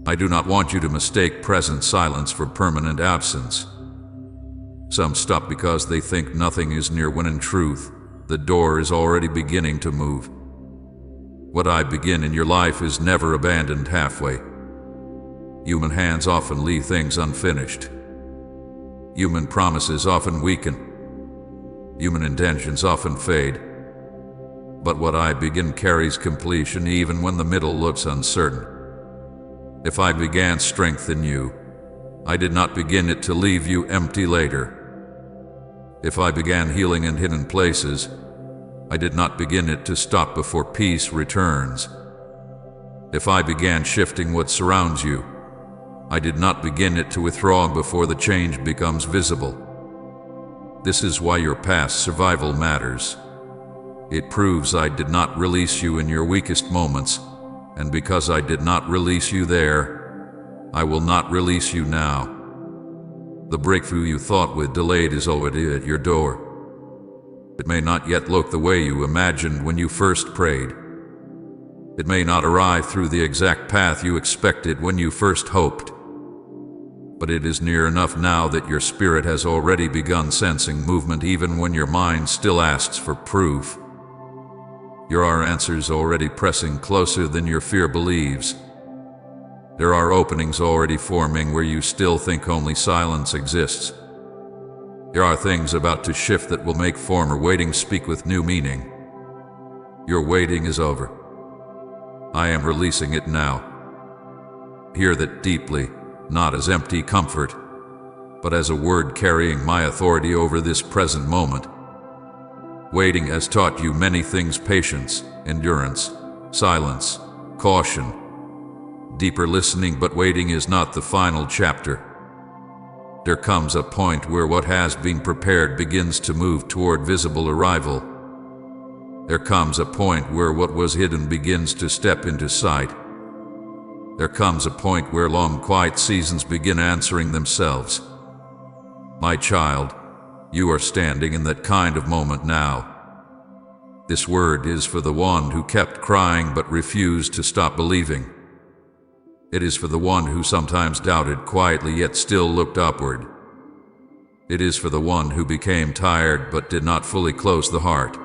I do not want you to mistake present silence for permanent absence. Some stop because they think nothing is near when in truth, the door is already beginning to move. What I begin in your life is never abandoned halfway. Human hands often leave things unfinished. Human promises often weaken. Human intentions often fade. But what I begin carries completion even when the middle looks uncertain. If I began strength in you, I did not begin it to leave you empty later. If I began healing in hidden places, I did not begin it to stop before peace returns. If I began shifting what surrounds you, I did not begin it to withdraw before the change becomes visible. This is why your past survival matters. It proves I did not release you in your weakest moments, and because I did not release you there, I will not release you now. The breakthrough you thought with delayed is already at your door. It may not yet look the way you imagined when you first prayed. It may not arrive through the exact path you expected when you first hoped. But it is near enough now that your spirit has already begun sensing movement even when your mind still asks for proof. There are answers already pressing closer than your fear believes. There are openings already forming where you still think only silence exists. There are things about to shift that will make former waiting speak with new meaning. Your waiting is over. I am releasing it now. Hear that deeply, not as empty comfort, but as a word carrying my authority over this present moment. Waiting has taught you many things: patience, endurance, silence, caution, deeper listening, but waiting is not the final chapter. There comes a point where what has been prepared begins to move toward visible arrival. There comes a point where what was hidden begins to step into sight. There comes a point where long quiet seasons begin answering themselves. My child, you are standing in that kind of moment now. This word is for the one who kept crying but refused to stop believing. It is for the one who sometimes doubted quietly yet still looked upward. It is for the one who became tired but did not fully close the heart.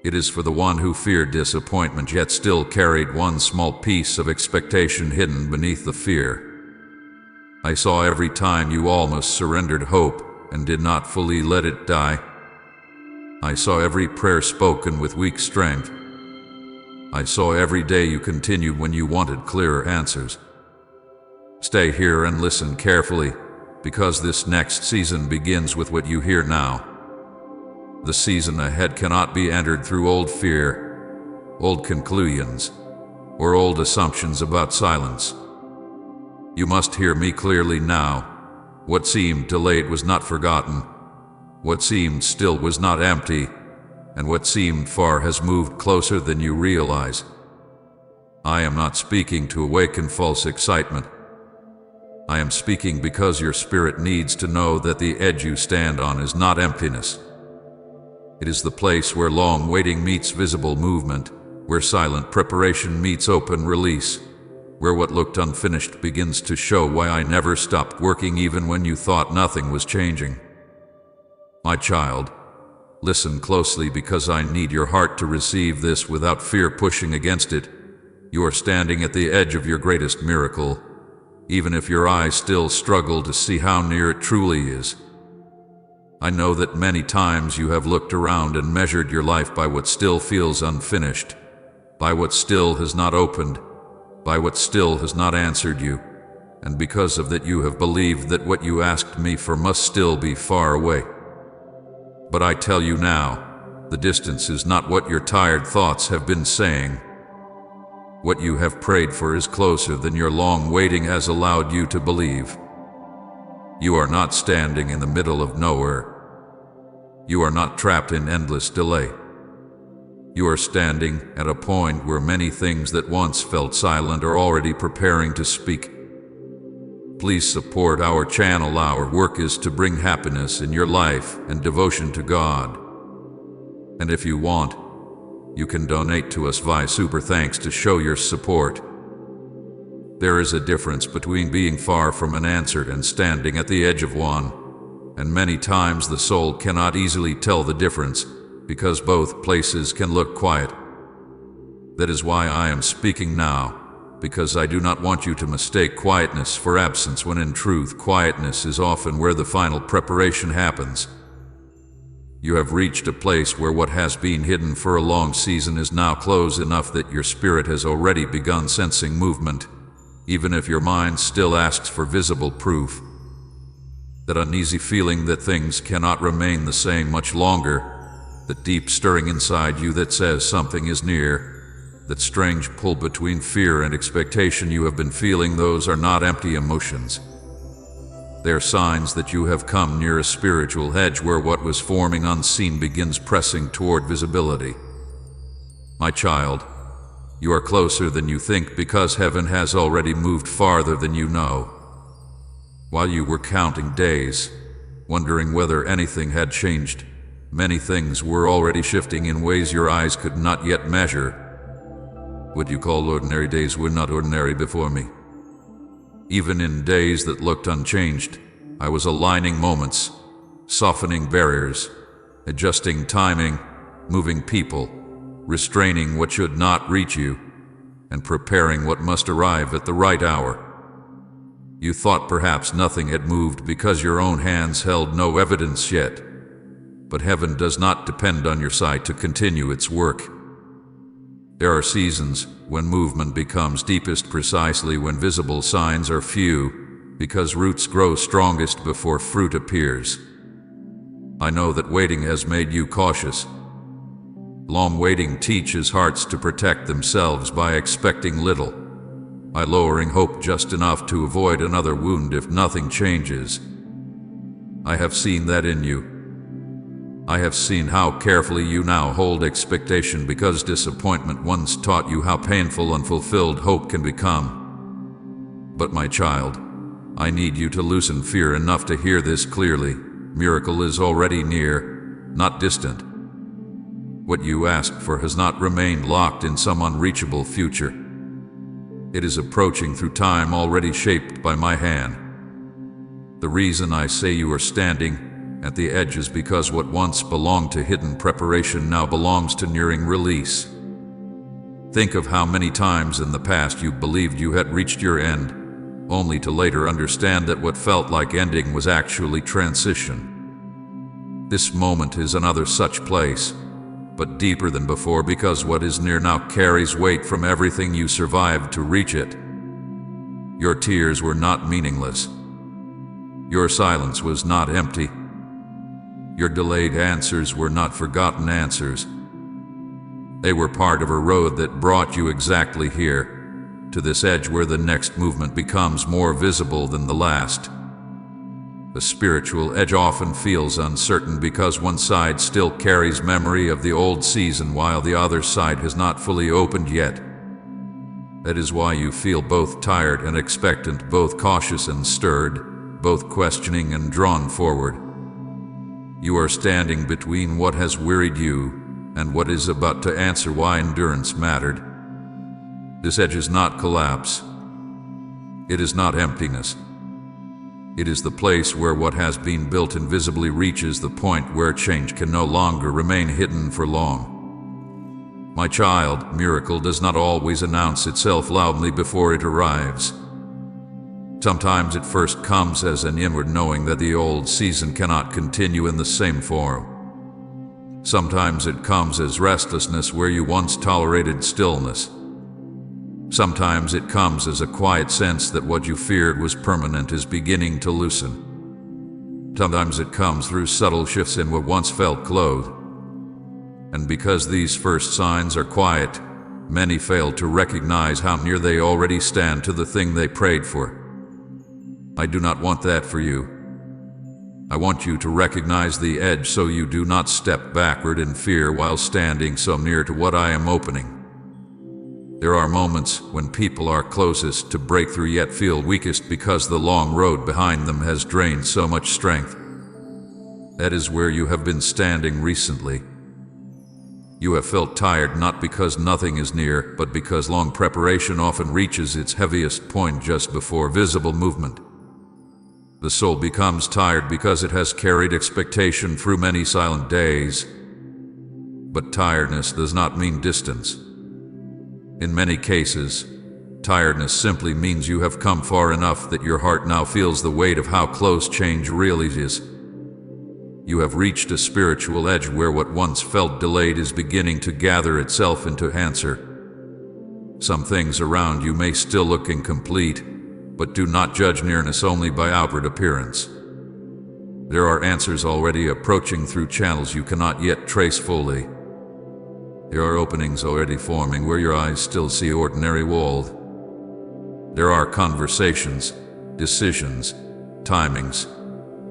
It is for the one who feared disappointment yet still carried one small piece of expectation hidden beneath the fear. I saw every time you almost surrendered hope, and did not fully let it die. I saw every prayer spoken with weak strength. I saw every day you continued when you wanted clearer answers. Stay here and listen carefully, because this next season begins with what you hear now. The season ahead cannot be entered through old fear, old conclusions, or old assumptions about silence. You must hear me clearly now. What seemed delayed was not forgotten. What seemed still was not empty, and what seemed far has moved closer than you realize. I am not speaking to awaken false excitement. I am speaking because your spirit needs to know that the edge you stand on is not emptiness. It is the place where long waiting meets visible movement, where silent preparation meets open release, where what looked unfinished begins to show why I never stopped working even when you thought nothing was changing. My child, listen closely because I need your heart to receive this without fear pushing against it. You are standing at the edge of your greatest miracle, even if your eyes still struggle to see how near it truly is. I know that many times you have looked around and measured your life by what still feels unfinished, by what still has not opened, by what still has not answered you, and because of that you have believed that what you asked me for must still be far away. But I tell you now, the distance is not what your tired thoughts have been saying. What you have prayed for is closer than your long waiting has allowed you to believe. You are not standing in the middle of nowhere. You are not trapped in endless delay. You are standing at a point where many things that once felt silent are already preparing to speak. Please support our channel. Our work is to bring happiness in your life and devotion to God. And if you want, you can donate to us via Super Thanks to show your support. There is a difference between being far from an answer and standing at the edge of one, and many times the soul cannot easily tell the difference because both places can look quiet. That is why I am speaking now, because I do not want you to mistake quietness for absence when in truth quietness is often where the final preparation happens. You have reached a place where what has been hidden for a long season is now close enough that your spirit has already begun sensing movement, even if your mind still asks for visible proof. That uneasy feeling that things cannot remain the same much longer, that deep stirring inside you that says something is near, that strange pull between fear and expectation you have been feeling, those are not empty emotions. They are signs that you have come near a spiritual hedge where what was forming unseen begins pressing toward visibility. My child, you are closer than you think because heaven has already moved farther than you know. While you were counting days, wondering whether anything had changed, many things were already shifting in ways your eyes could not yet measure. What you call ordinary days were not ordinary before me. Even in days that looked unchanged, I was aligning moments, softening barriers, adjusting timing, moving people, restraining what should not reach you, and preparing what must arrive at the right hour. You thought perhaps nothing had moved because your own hands held no evidence yet, but heaven does not depend on your sight to continue its work. There are seasons when movement becomes deepest precisely when visible signs are few, because roots grow strongest before fruit appears. I know that waiting has made you cautious. Long waiting teaches hearts to protect themselves by expecting little, by lowering hope just enough to avoid another wound if nothing changes. I have seen that in you. I have seen how carefully you now hold expectation because disappointment once taught you how painful unfulfilled hope can become. But my child, I need you to loosen fear enough to hear this clearly. Miracle is already near, not distant. What you asked for has not remained locked in some unreachable future. It is approaching through time already shaped by my hand. The reason I say you are standing at the edge is because what once belonged to hidden preparation now belongs to nearing release. Think of how many times in the past you believed you had reached your end, only to later understand that what felt like ending was actually transition. This moment is another such place, but deeper than before, because what is near now carries weight from everything you survived to reach it. Your tears were not meaningless. Your silence was not empty. Your delayed answers were not forgotten answers. They were part of a road that brought you exactly here, to this edge where the next movement becomes more visible than the last. The spiritual edge often feels uncertain because one side still carries memory of the old season while the other side has not fully opened yet. That is why you feel both tired and expectant, both cautious and stirred, both questioning and drawn forward. You are standing between what has wearied you and what is about to answer why endurance mattered. This edge is not collapse. It is not emptiness. It is the place where what has been built invisibly reaches the point where change can no longer remain hidden for long. My child, miracle does not always announce itself loudly before it arrives. Sometimes it first comes as an inward knowing that the old season cannot continue in the same form. Sometimes it comes as restlessness where you once tolerated stillness. Sometimes it comes as a quiet sense that what you feared was permanent is beginning to loosen. Sometimes it comes through subtle shifts in what once felt clothed. And because these first signs are quiet, many fail to recognize how near they already stand to the thing they prayed for. I do not want that for you. I want you to recognize the edge so you do not step backward in fear while standing so near to what I am opening. There are moments when people are closest to breakthrough yet feel weakest because the long road behind them has drained so much strength. That is where you have been standing recently. You have felt tired not because nothing is near, but because long preparation often reaches its heaviest point just before visible movement. The soul becomes tired because it has carried expectation through many silent days. But tiredness does not mean distance. In many cases, tiredness simply means you have come far enough that your heart now feels the weight of how close change really is. You have reached a spiritual edge where what once felt delayed is beginning to gather itself into answer. Some things around you may still look incomplete, but do not judge nearness only by outward appearance. There are answers already approaching through channels you cannot yet trace fully. There are openings already forming where your eyes still see ordinary wall. There are conversations, decisions, timings,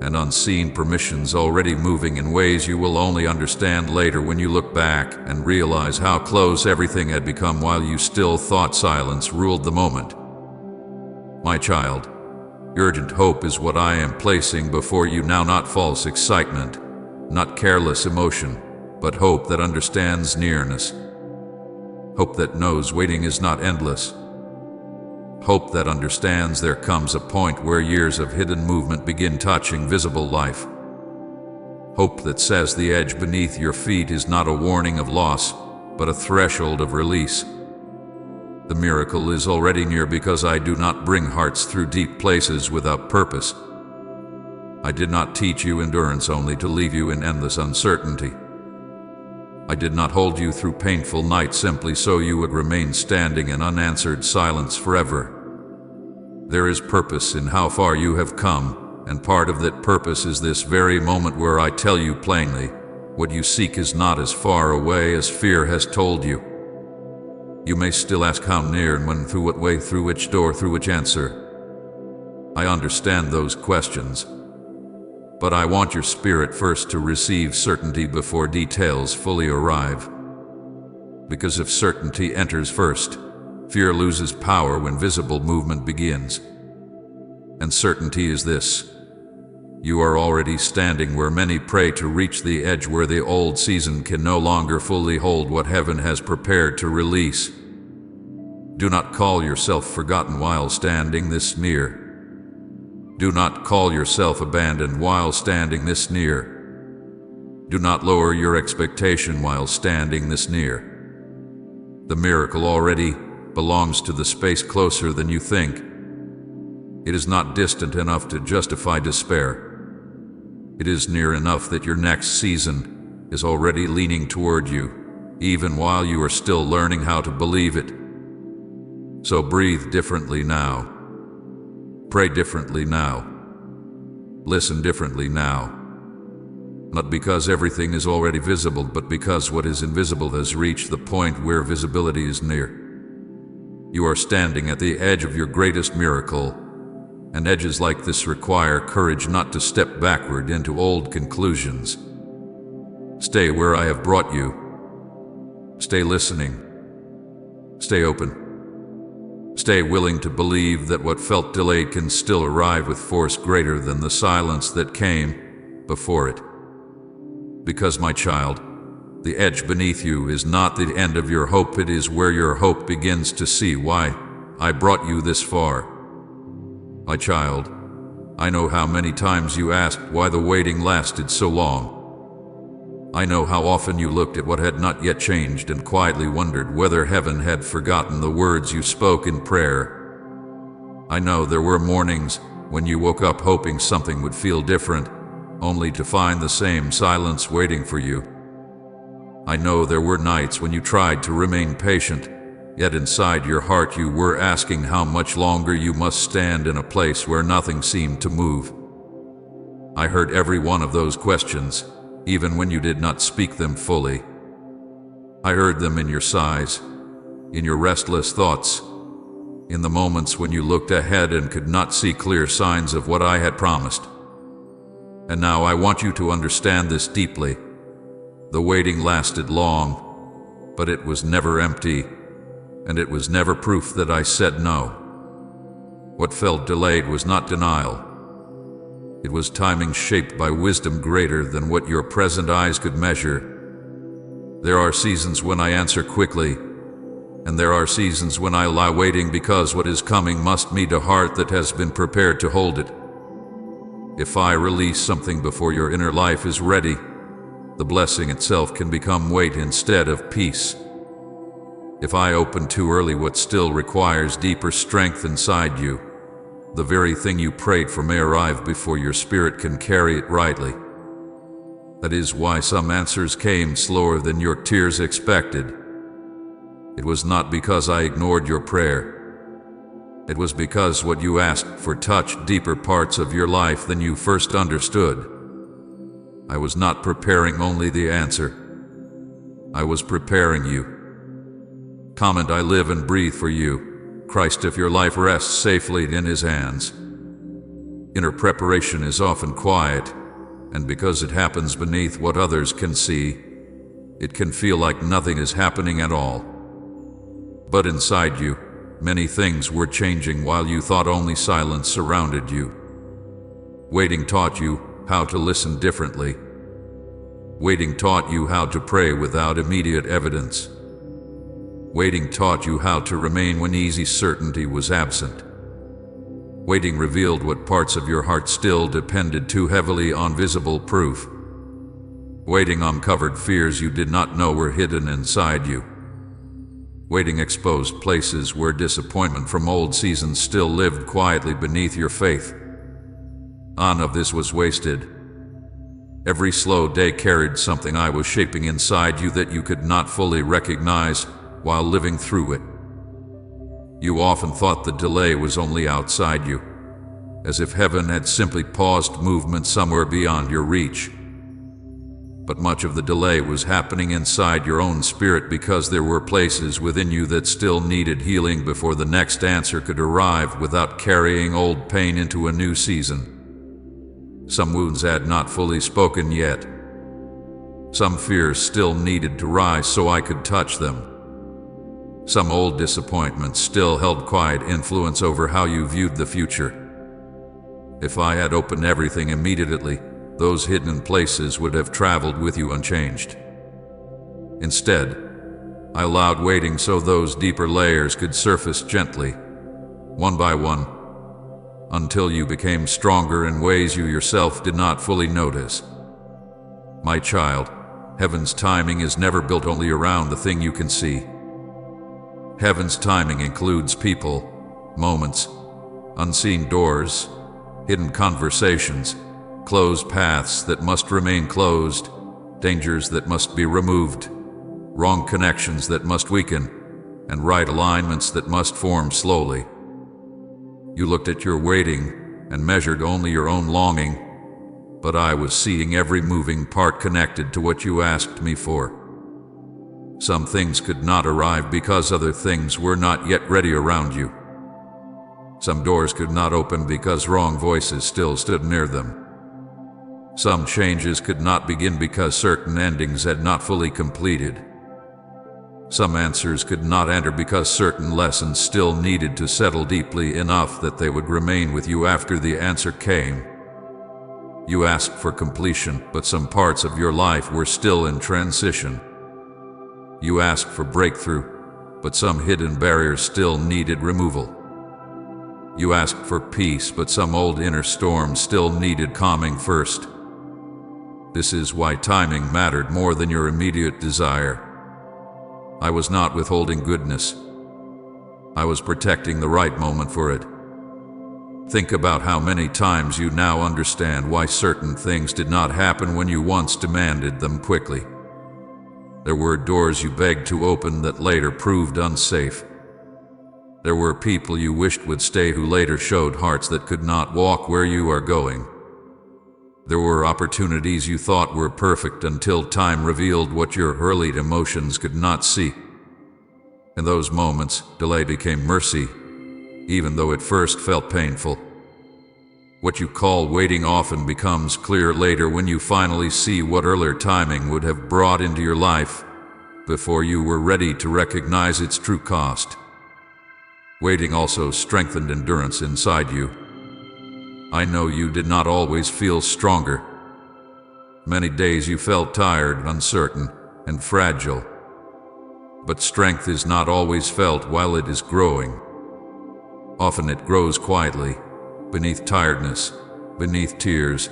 and unseen permissions already moving in ways you will only understand later when you look back and realize how close everything had become while you still thought silence ruled the moment. My child, urgent hope is what I am placing before you now, not false excitement, not careless emotion, but hope that understands nearness. Hope that knows waiting is not endless. Hope that understands there comes a point where years of hidden movement begin touching visible life. Hope that says the edge beneath your feet is not a warning of loss, but a threshold of release. The miracle is already near because I do not bring hearts through deep places without purpose. I did not teach you endurance only to leave you in endless uncertainty. I did not hold you through painful nights simply so you would remain standing in unanswered silence forever. There is purpose in how far you have come, and part of that purpose is this very moment where I tell you plainly, what you seek is not as far away as fear has told you. You may still ask how near and when, through what way, through which door, through which answer. I understand those questions. But I want your spirit first to receive certainty before details fully arrive. Because if certainty enters first, fear loses power when visible movement begins. And certainty is this: you are already standing where many pray to reach the edge where the old season can no longer fully hold what heaven has prepared to release. Do not call yourself forgotten while standing this near. Do not call yourself abandoned while standing this near. Do not lower your expectation while standing this near. The miracle already belongs to the space closer than you think. It is not distant enough to justify despair. It is near enough that your next season is already leaning toward you, even while you are still learning how to believe it. So breathe differently now. Pray differently now. Listen differently now. Not because everything is already visible, but because what is invisible has reached the point where visibility is near. You are standing at the edge of your greatest miracle, and edges like this require courage not to step backward into old conclusions. Stay where I have brought you. Stay listening. Stay open. Stay willing to believe that what felt delayed can still arrive with force greater than the silence that came before it. Because, my child, the edge beneath you is not the end of your hope, it is where your hope begins to see why I brought you this far. My child, I know how many times you asked why the waiting lasted so long. I know how often you looked at what had not yet changed and quietly wondered whether heaven had forgotten the words you spoke in prayer. I know there were mornings when you woke up hoping something would feel different, only to find the same silence waiting for you. I know there were nights when you tried to remain patient, yet inside your heart you were asking how much longer you must stand in a place where nothing seemed to move. I heard every one of those questions, even when you did not speak them fully. I heard them in your sighs, in your restless thoughts, in the moments when you looked ahead and could not see clear signs of what I had promised. And now I want you to understand this deeply. The waiting lasted long, but it was never empty, and it was never proof that I said no. What felt delayed was not denial. It was timing shaped by wisdom greater than what your present eyes could measure. There are seasons when I answer quickly, and there are seasons when I lie waiting because what is coming must meet a heart that has been prepared to hold it. If I release something before your inner life is ready, the blessing itself can become weight instead of peace. If I open too early what still requires deeper strength inside you, the very thing you prayed for may arrive before your spirit can carry it rightly. That is why some answers came slower than your tears expected. It was not because I ignored your prayer. It was because what you asked for touched deeper parts of your life than you first understood. I was not preparing only the answer. I was preparing you. Comment, I live and breathe for you, Christ, if your life rests safely in His hands. Inner preparation is often quiet, and because it happens beneath what others can see, it can feel like nothing is happening at all. But inside you, many things were changing while you thought only silence surrounded you. Waiting taught you how to listen differently. Waiting taught you how to pray without immediate evidence. Waiting taught you how to remain when easy certainty was absent. Waiting revealed what parts of your heart still depended too heavily on visible proof. Waiting uncovered fears you did not know were hidden inside you. Waiting exposed places where disappointment from old seasons still lived quietly beneath your faith. None of this was wasted. Every slow day carried something I was shaping inside you that you could not fully recognize while living through it. You often thought the delay was only outside you, as if heaven had simply paused movement somewhere beyond your reach. But much of the delay was happening inside your own spirit because there were places within you that still needed healing before the next answer could arrive without carrying old pain into a new season. Some wounds had not fully spoken yet. Some fears still needed to rise so I could touch them. Some old disappointments still held quiet influence over how you viewed the future. If I had opened everything immediately, those hidden places would have traveled with you unchanged. Instead, I allowed waiting so those deeper layers could surface gently, one by one, until you became stronger in ways you yourself did not fully notice. My child, heaven's timing is never built only around the thing you can see. Heaven's timing includes people, moments, unseen doors, hidden conversations, closed paths that must remain closed, dangers that must be removed, wrong connections that must weaken, and right alignments that must form slowly. You looked at your waiting and measured only your own longing, but I was seeing every moving part connected to what you asked me for. Some things could not arrive because other things were not yet ready around you. Some doors could not open because wrong voices still stood near them. Some changes could not begin because certain endings had not fully completed. Some answers could not enter because certain lessons still needed to settle deeply enough that they would remain with you after the answer came. You asked for completion, but some parts of your life were still in transition. You asked for breakthrough, but some hidden barriers still needed removal. You asked for peace, but some old inner storms still needed calming first. This is why timing mattered more than your immediate desire. I was not withholding goodness. I was protecting the right moment for it. Think about how many times you now understand why certain things did not happen when you once demanded them quickly. There were doors you begged to open that later proved unsafe. There were people you wished would stay who later showed hearts that could not walk where you are going. There were opportunities you thought were perfect until time revealed what your early emotions could not see. In those moments, delay became mercy, even though it first felt painful. What you call waiting often becomes clear later when you finally see what earlier timing would have brought into your life before you were ready to recognize its true cost. Waiting also strengthened endurance inside you. I know you did not always feel stronger. Many days you felt tired, uncertain, and fragile. But strength is not always felt while it is growing. Often it grows quietly, beneath tiredness, beneath tears,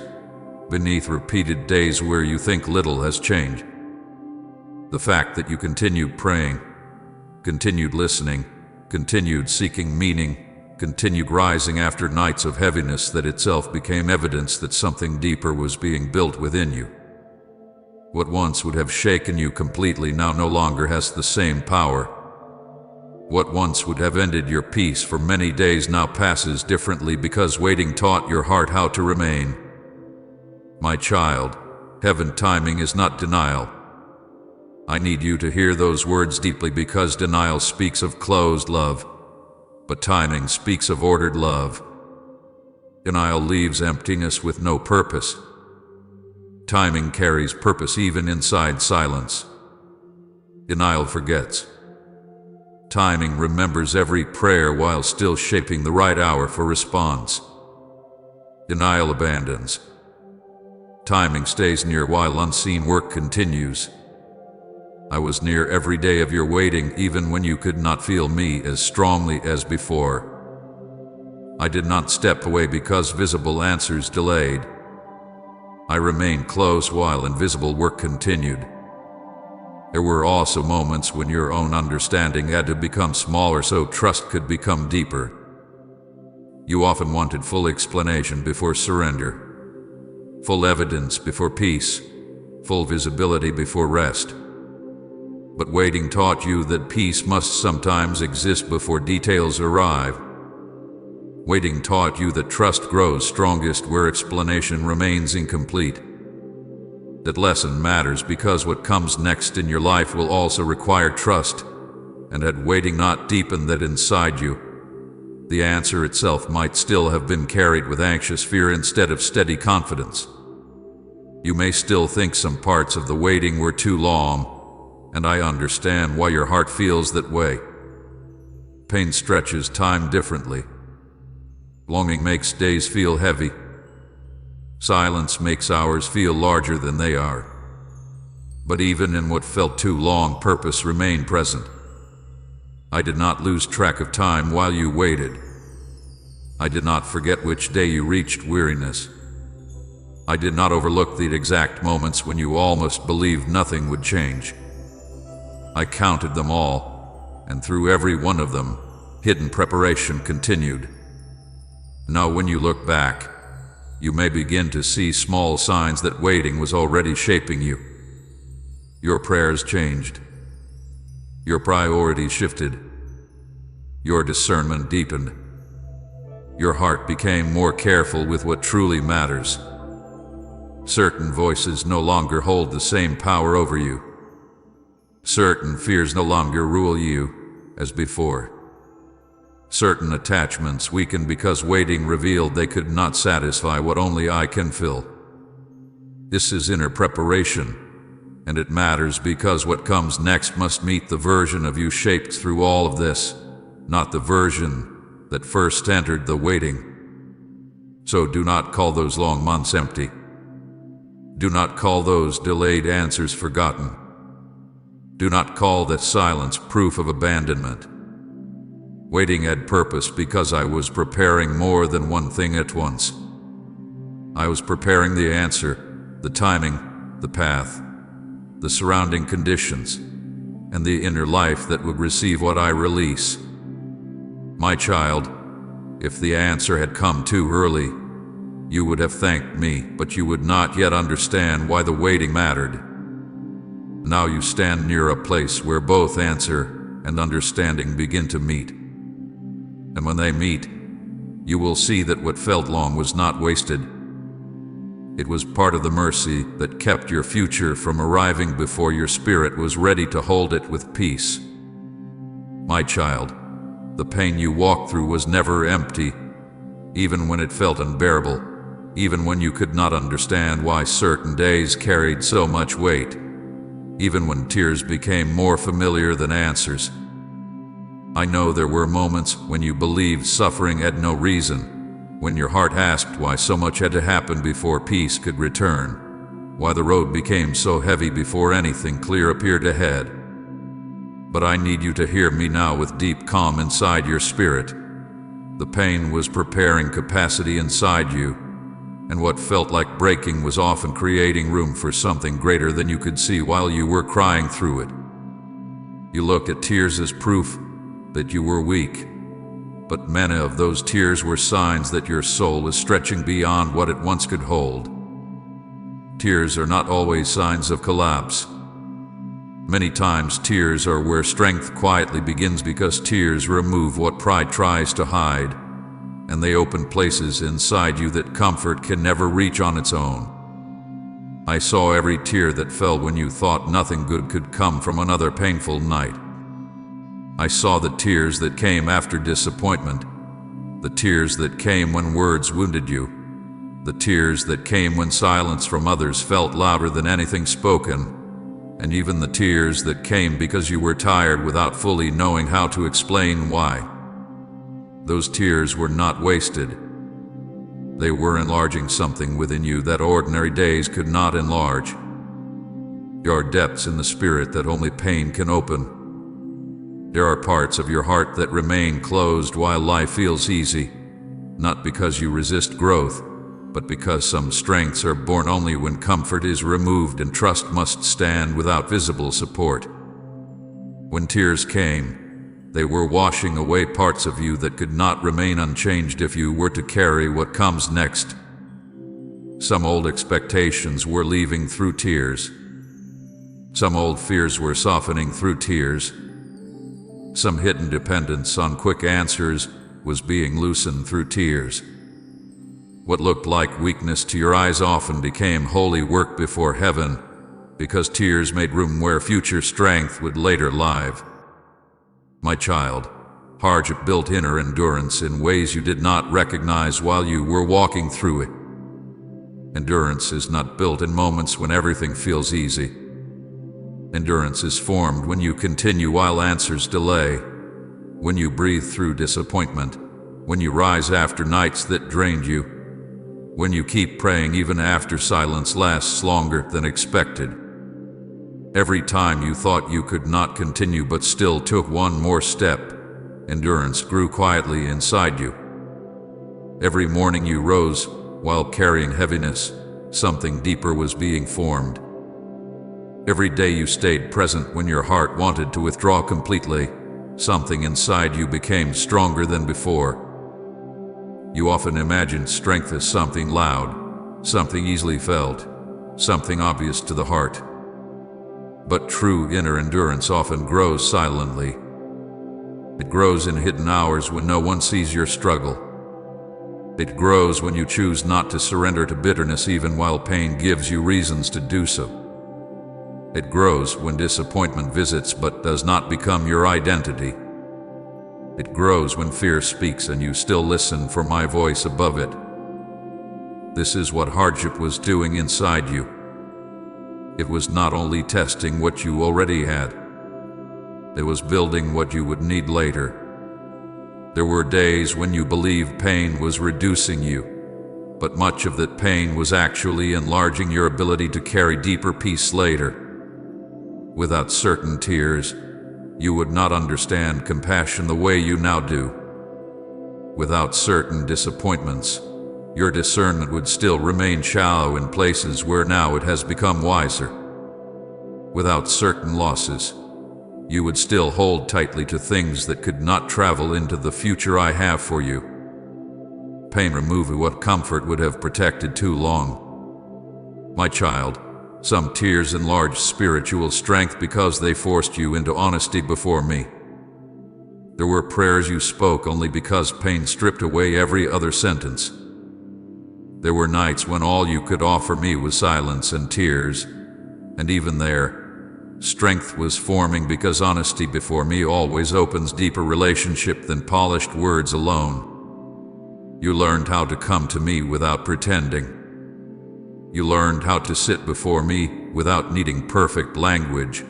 beneath repeated days where you think little has changed. The fact that you continued praying, continued listening, continued seeking meaning, continued rising after nights of heaviness, that itself became evidence that something deeper was being built within you. What once would have shaken you completely now no longer has the same power. What once would have ended your peace for many days now passes differently because waiting taught your heart how to remain. My child, heaven timing is not denial. I need you to hear those words deeply because denial speaks of closed love, but timing speaks of ordered love. Denial leaves emptiness with no purpose. Timing carries purpose even inside silence. Denial forgets. Timing remembers every prayer while still shaping the right hour for response. Denial abandons. Timing stays near while unseen work continues. I was near every day of your waiting, even when you could not feel me as strongly as before. I did not step away because visible answers delayed. I remained close while invisible work continued. There were also moments when your own understanding had to become smaller so trust could become deeper. You often wanted full explanation before surrender, full evidence before peace, full visibility before rest. But waiting taught you that peace must sometimes exist before details arrive. Waiting taught you that trust grows strongest where explanation remains incomplete. That lesson matters because what comes next in your life will also require trust, and had waiting not deepened that inside you, the answer itself might still have been carried with anxious fear instead of steady confidence. You may still think some parts of the waiting were too long, and I understand why your heart feels that way. Pain stretches time differently. Longing makes days feel heavy. Silence makes hours feel larger than they are. But even in what felt too long, purpose remained present. I did not lose track of time while you waited. I did not forget which day you reached weariness. I did not overlook the exact moments when you almost believed nothing would change. I counted them all, and through every one of them, hidden preparation continued. Now when you look back, you may begin to see small signs that waiting was already shaping you. Your prayers changed. Your priorities shifted. Your discernment deepened. Your heart became more careful with what truly matters. Certain voices no longer hold the same power over you. Certain fears no longer rule you as before. Certain attachments weakened because waiting revealed they could not satisfy what only I can fill. This is inner preparation, and it matters because what comes next must meet the version of you shaped through all of this, not the version that first entered the waiting. So do not call those long months empty. Do not call those delayed answers forgotten. Do not call that silence proof of abandonment. Waiting had purpose because I was preparing more than one thing at once. I was preparing the answer, the timing, the path, the surrounding conditions, and the inner life that would receive what I release. My child, if the answer had come too early, you would have thanked me, but you would not yet understand why the waiting mattered. Now you stand near a place where both answer and understanding begin to meet. And when they meet, you will see that what felt long was not wasted. It was part of the mercy that kept your future from arriving before your spirit was ready to hold it with peace. My child, the pain you walked through was never empty, even when it felt unbearable, even when you could not understand why certain days carried so much weight, even when tears became more familiar than answers. I know there were moments when you believed suffering had no reason, when your heart asked why so much had to happen before peace could return, why the road became so heavy before anything clear appeared ahead. But I need you to hear me now with deep calm inside your spirit. The pain was preparing capacity inside you, and what felt like breaking was often creating room for something greater than you could see while you were crying through it. You looked at tears as proof that you were weak, but many of those tears were signs that your soul was stretching beyond what it once could hold. Tears are not always signs of collapse. Many times tears are where strength quietly begins because tears remove what pride tries to hide, and they open places inside you that comfort can never reach on its own. I saw every tear that fell when you thought nothing good could come from another painful night. I saw the tears that came after disappointment, the tears that came when words wounded you, the tears that came when silence from others felt louder than anything spoken, and even the tears that came because you were tired without fully knowing how to explain why. Those tears were not wasted. They were enlarging something within you that ordinary days could not enlarge. There are depths in the spirit that only pain can open. There are parts of your heart that remain closed while life feels easy, not because you resist growth, but because some strengths are born only when comfort is removed and trust must stand without visible support. When tears came, they were washing away parts of you that could not remain unchanged if you were to carry what comes next. Some old expectations were leaving through tears. Some old fears were softening through tears. Some hidden dependence on quick answers was being loosened through tears. What looked like weakness to your eyes often became holy work before heaven, because tears made room where future strength would later live. My child, hardship built inner endurance in ways you did not recognize while you were walking through it. Endurance is not built in moments when everything feels easy. Endurance is formed when you continue while answers delay, when you breathe through disappointment, when you rise after nights that drained you, when you keep praying even after silence lasts longer than expected. Every time you thought you could not continue but still took one more step, endurance grew quietly inside you. Every morning you rose while carrying heaviness, something deeper was being formed. Every day you stayed present when your heart wanted to withdraw completely, something inside you became stronger than before. You often imagine strength as something loud, something easily felt, something obvious to the heart. But true inner endurance often grows silently. It grows in hidden hours when no one sees your struggle. It grows when you choose not to surrender to bitterness even while pain gives you reasons to do so. It grows when disappointment visits but does not become your identity. It grows when fear speaks and you still listen for my voice above it. This is what hardship was doing inside you. It was not only testing what you already had, it was building what you would need later. There were days when you believed pain was reducing you, but much of that pain was actually enlarging your ability to carry deeper peace later. Without certain tears, you would not understand compassion the way you now do. Without certain disappointments, your discernment would still remain shallow in places where now it has become wiser. Without certain losses, you would still hold tightly to things that could not travel into the future I have for you. Pain removed what comfort would have protected too long. My child, some tears enlarged spiritual strength because they forced you into honesty before me. There were prayers you spoke only because pain stripped away every other sentence. There were nights when all you could offer me was silence and tears, and even there, strength was forming because honesty before me always opens deeper relationship than polished words alone. You learned how to come to me without pretending. You learned how to sit before me without needing perfect language.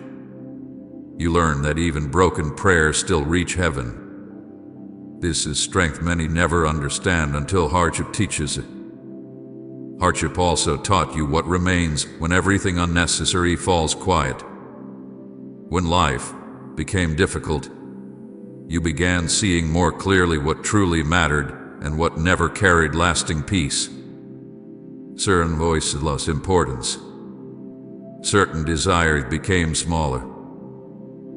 You learned that even broken prayers still reach heaven. This is strength many never understand until hardship teaches it. Hardship also taught you what remains when everything unnecessary falls quiet. When life became difficult, you began seeing more clearly what truly mattered and what never carried lasting peace. Certain voices lost importance. Certain desires became smaller.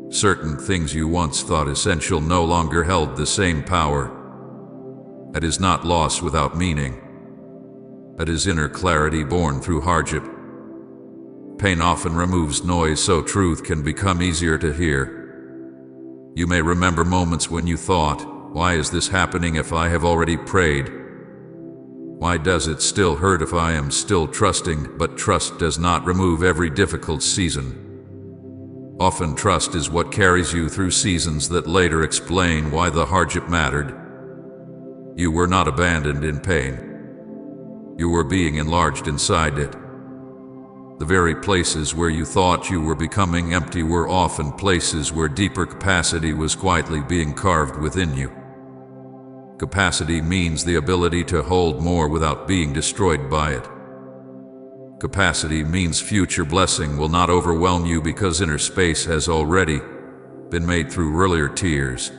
Certain things you once thought essential no longer held the same power. It is not loss without meaning. It is inner clarity born through hardship. Pain often removes noise so truth can become easier to hear. You may remember moments when you thought, "Why is this happening if I have already prayed? Why does it still hurt if I am still trusting?" But trust does not remove every difficult season. Often trust is what carries you through seasons that later explain why the hardship mattered. You were not abandoned in pain. You were being enlarged inside it. The very places where you thought you were becoming empty were often places where deeper capacity was quietly being carved within you. Capacity means the ability to hold more without being destroyed by it. Capacity means future blessing will not overwhelm you because inner space has already been made through earlier tears.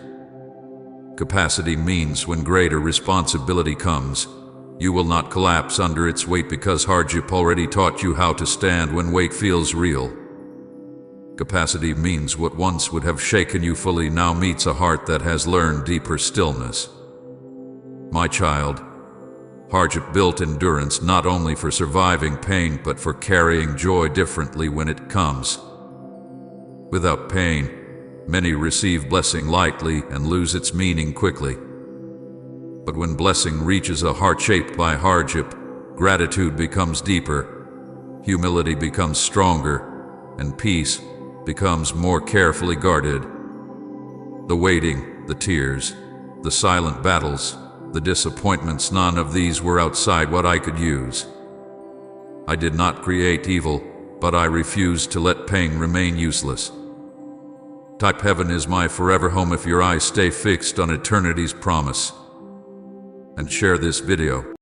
Capacity means when greater responsibility comes, you will not collapse under its weight because hardship already taught you how to stand when weight feels real. Capacity means what once would have shaken you fully now meets a heart that has learned deeper stillness. My child, hardship built endurance not only for surviving pain but for carrying joy differently when it comes. Without pain, many receive blessing lightly and lose its meaning quickly. But when blessing reaches a heart shaped by hardship, gratitude becomes deeper, humility becomes stronger, and peace becomes more carefully guarded. The waiting, the tears, the silent battles, the disappointments, none of these were outside what I could use. I did not create evil, but I refused to let pain remain useless. Type heaven is my forever home if your eyes stay fixed on eternity's promise. And share this video.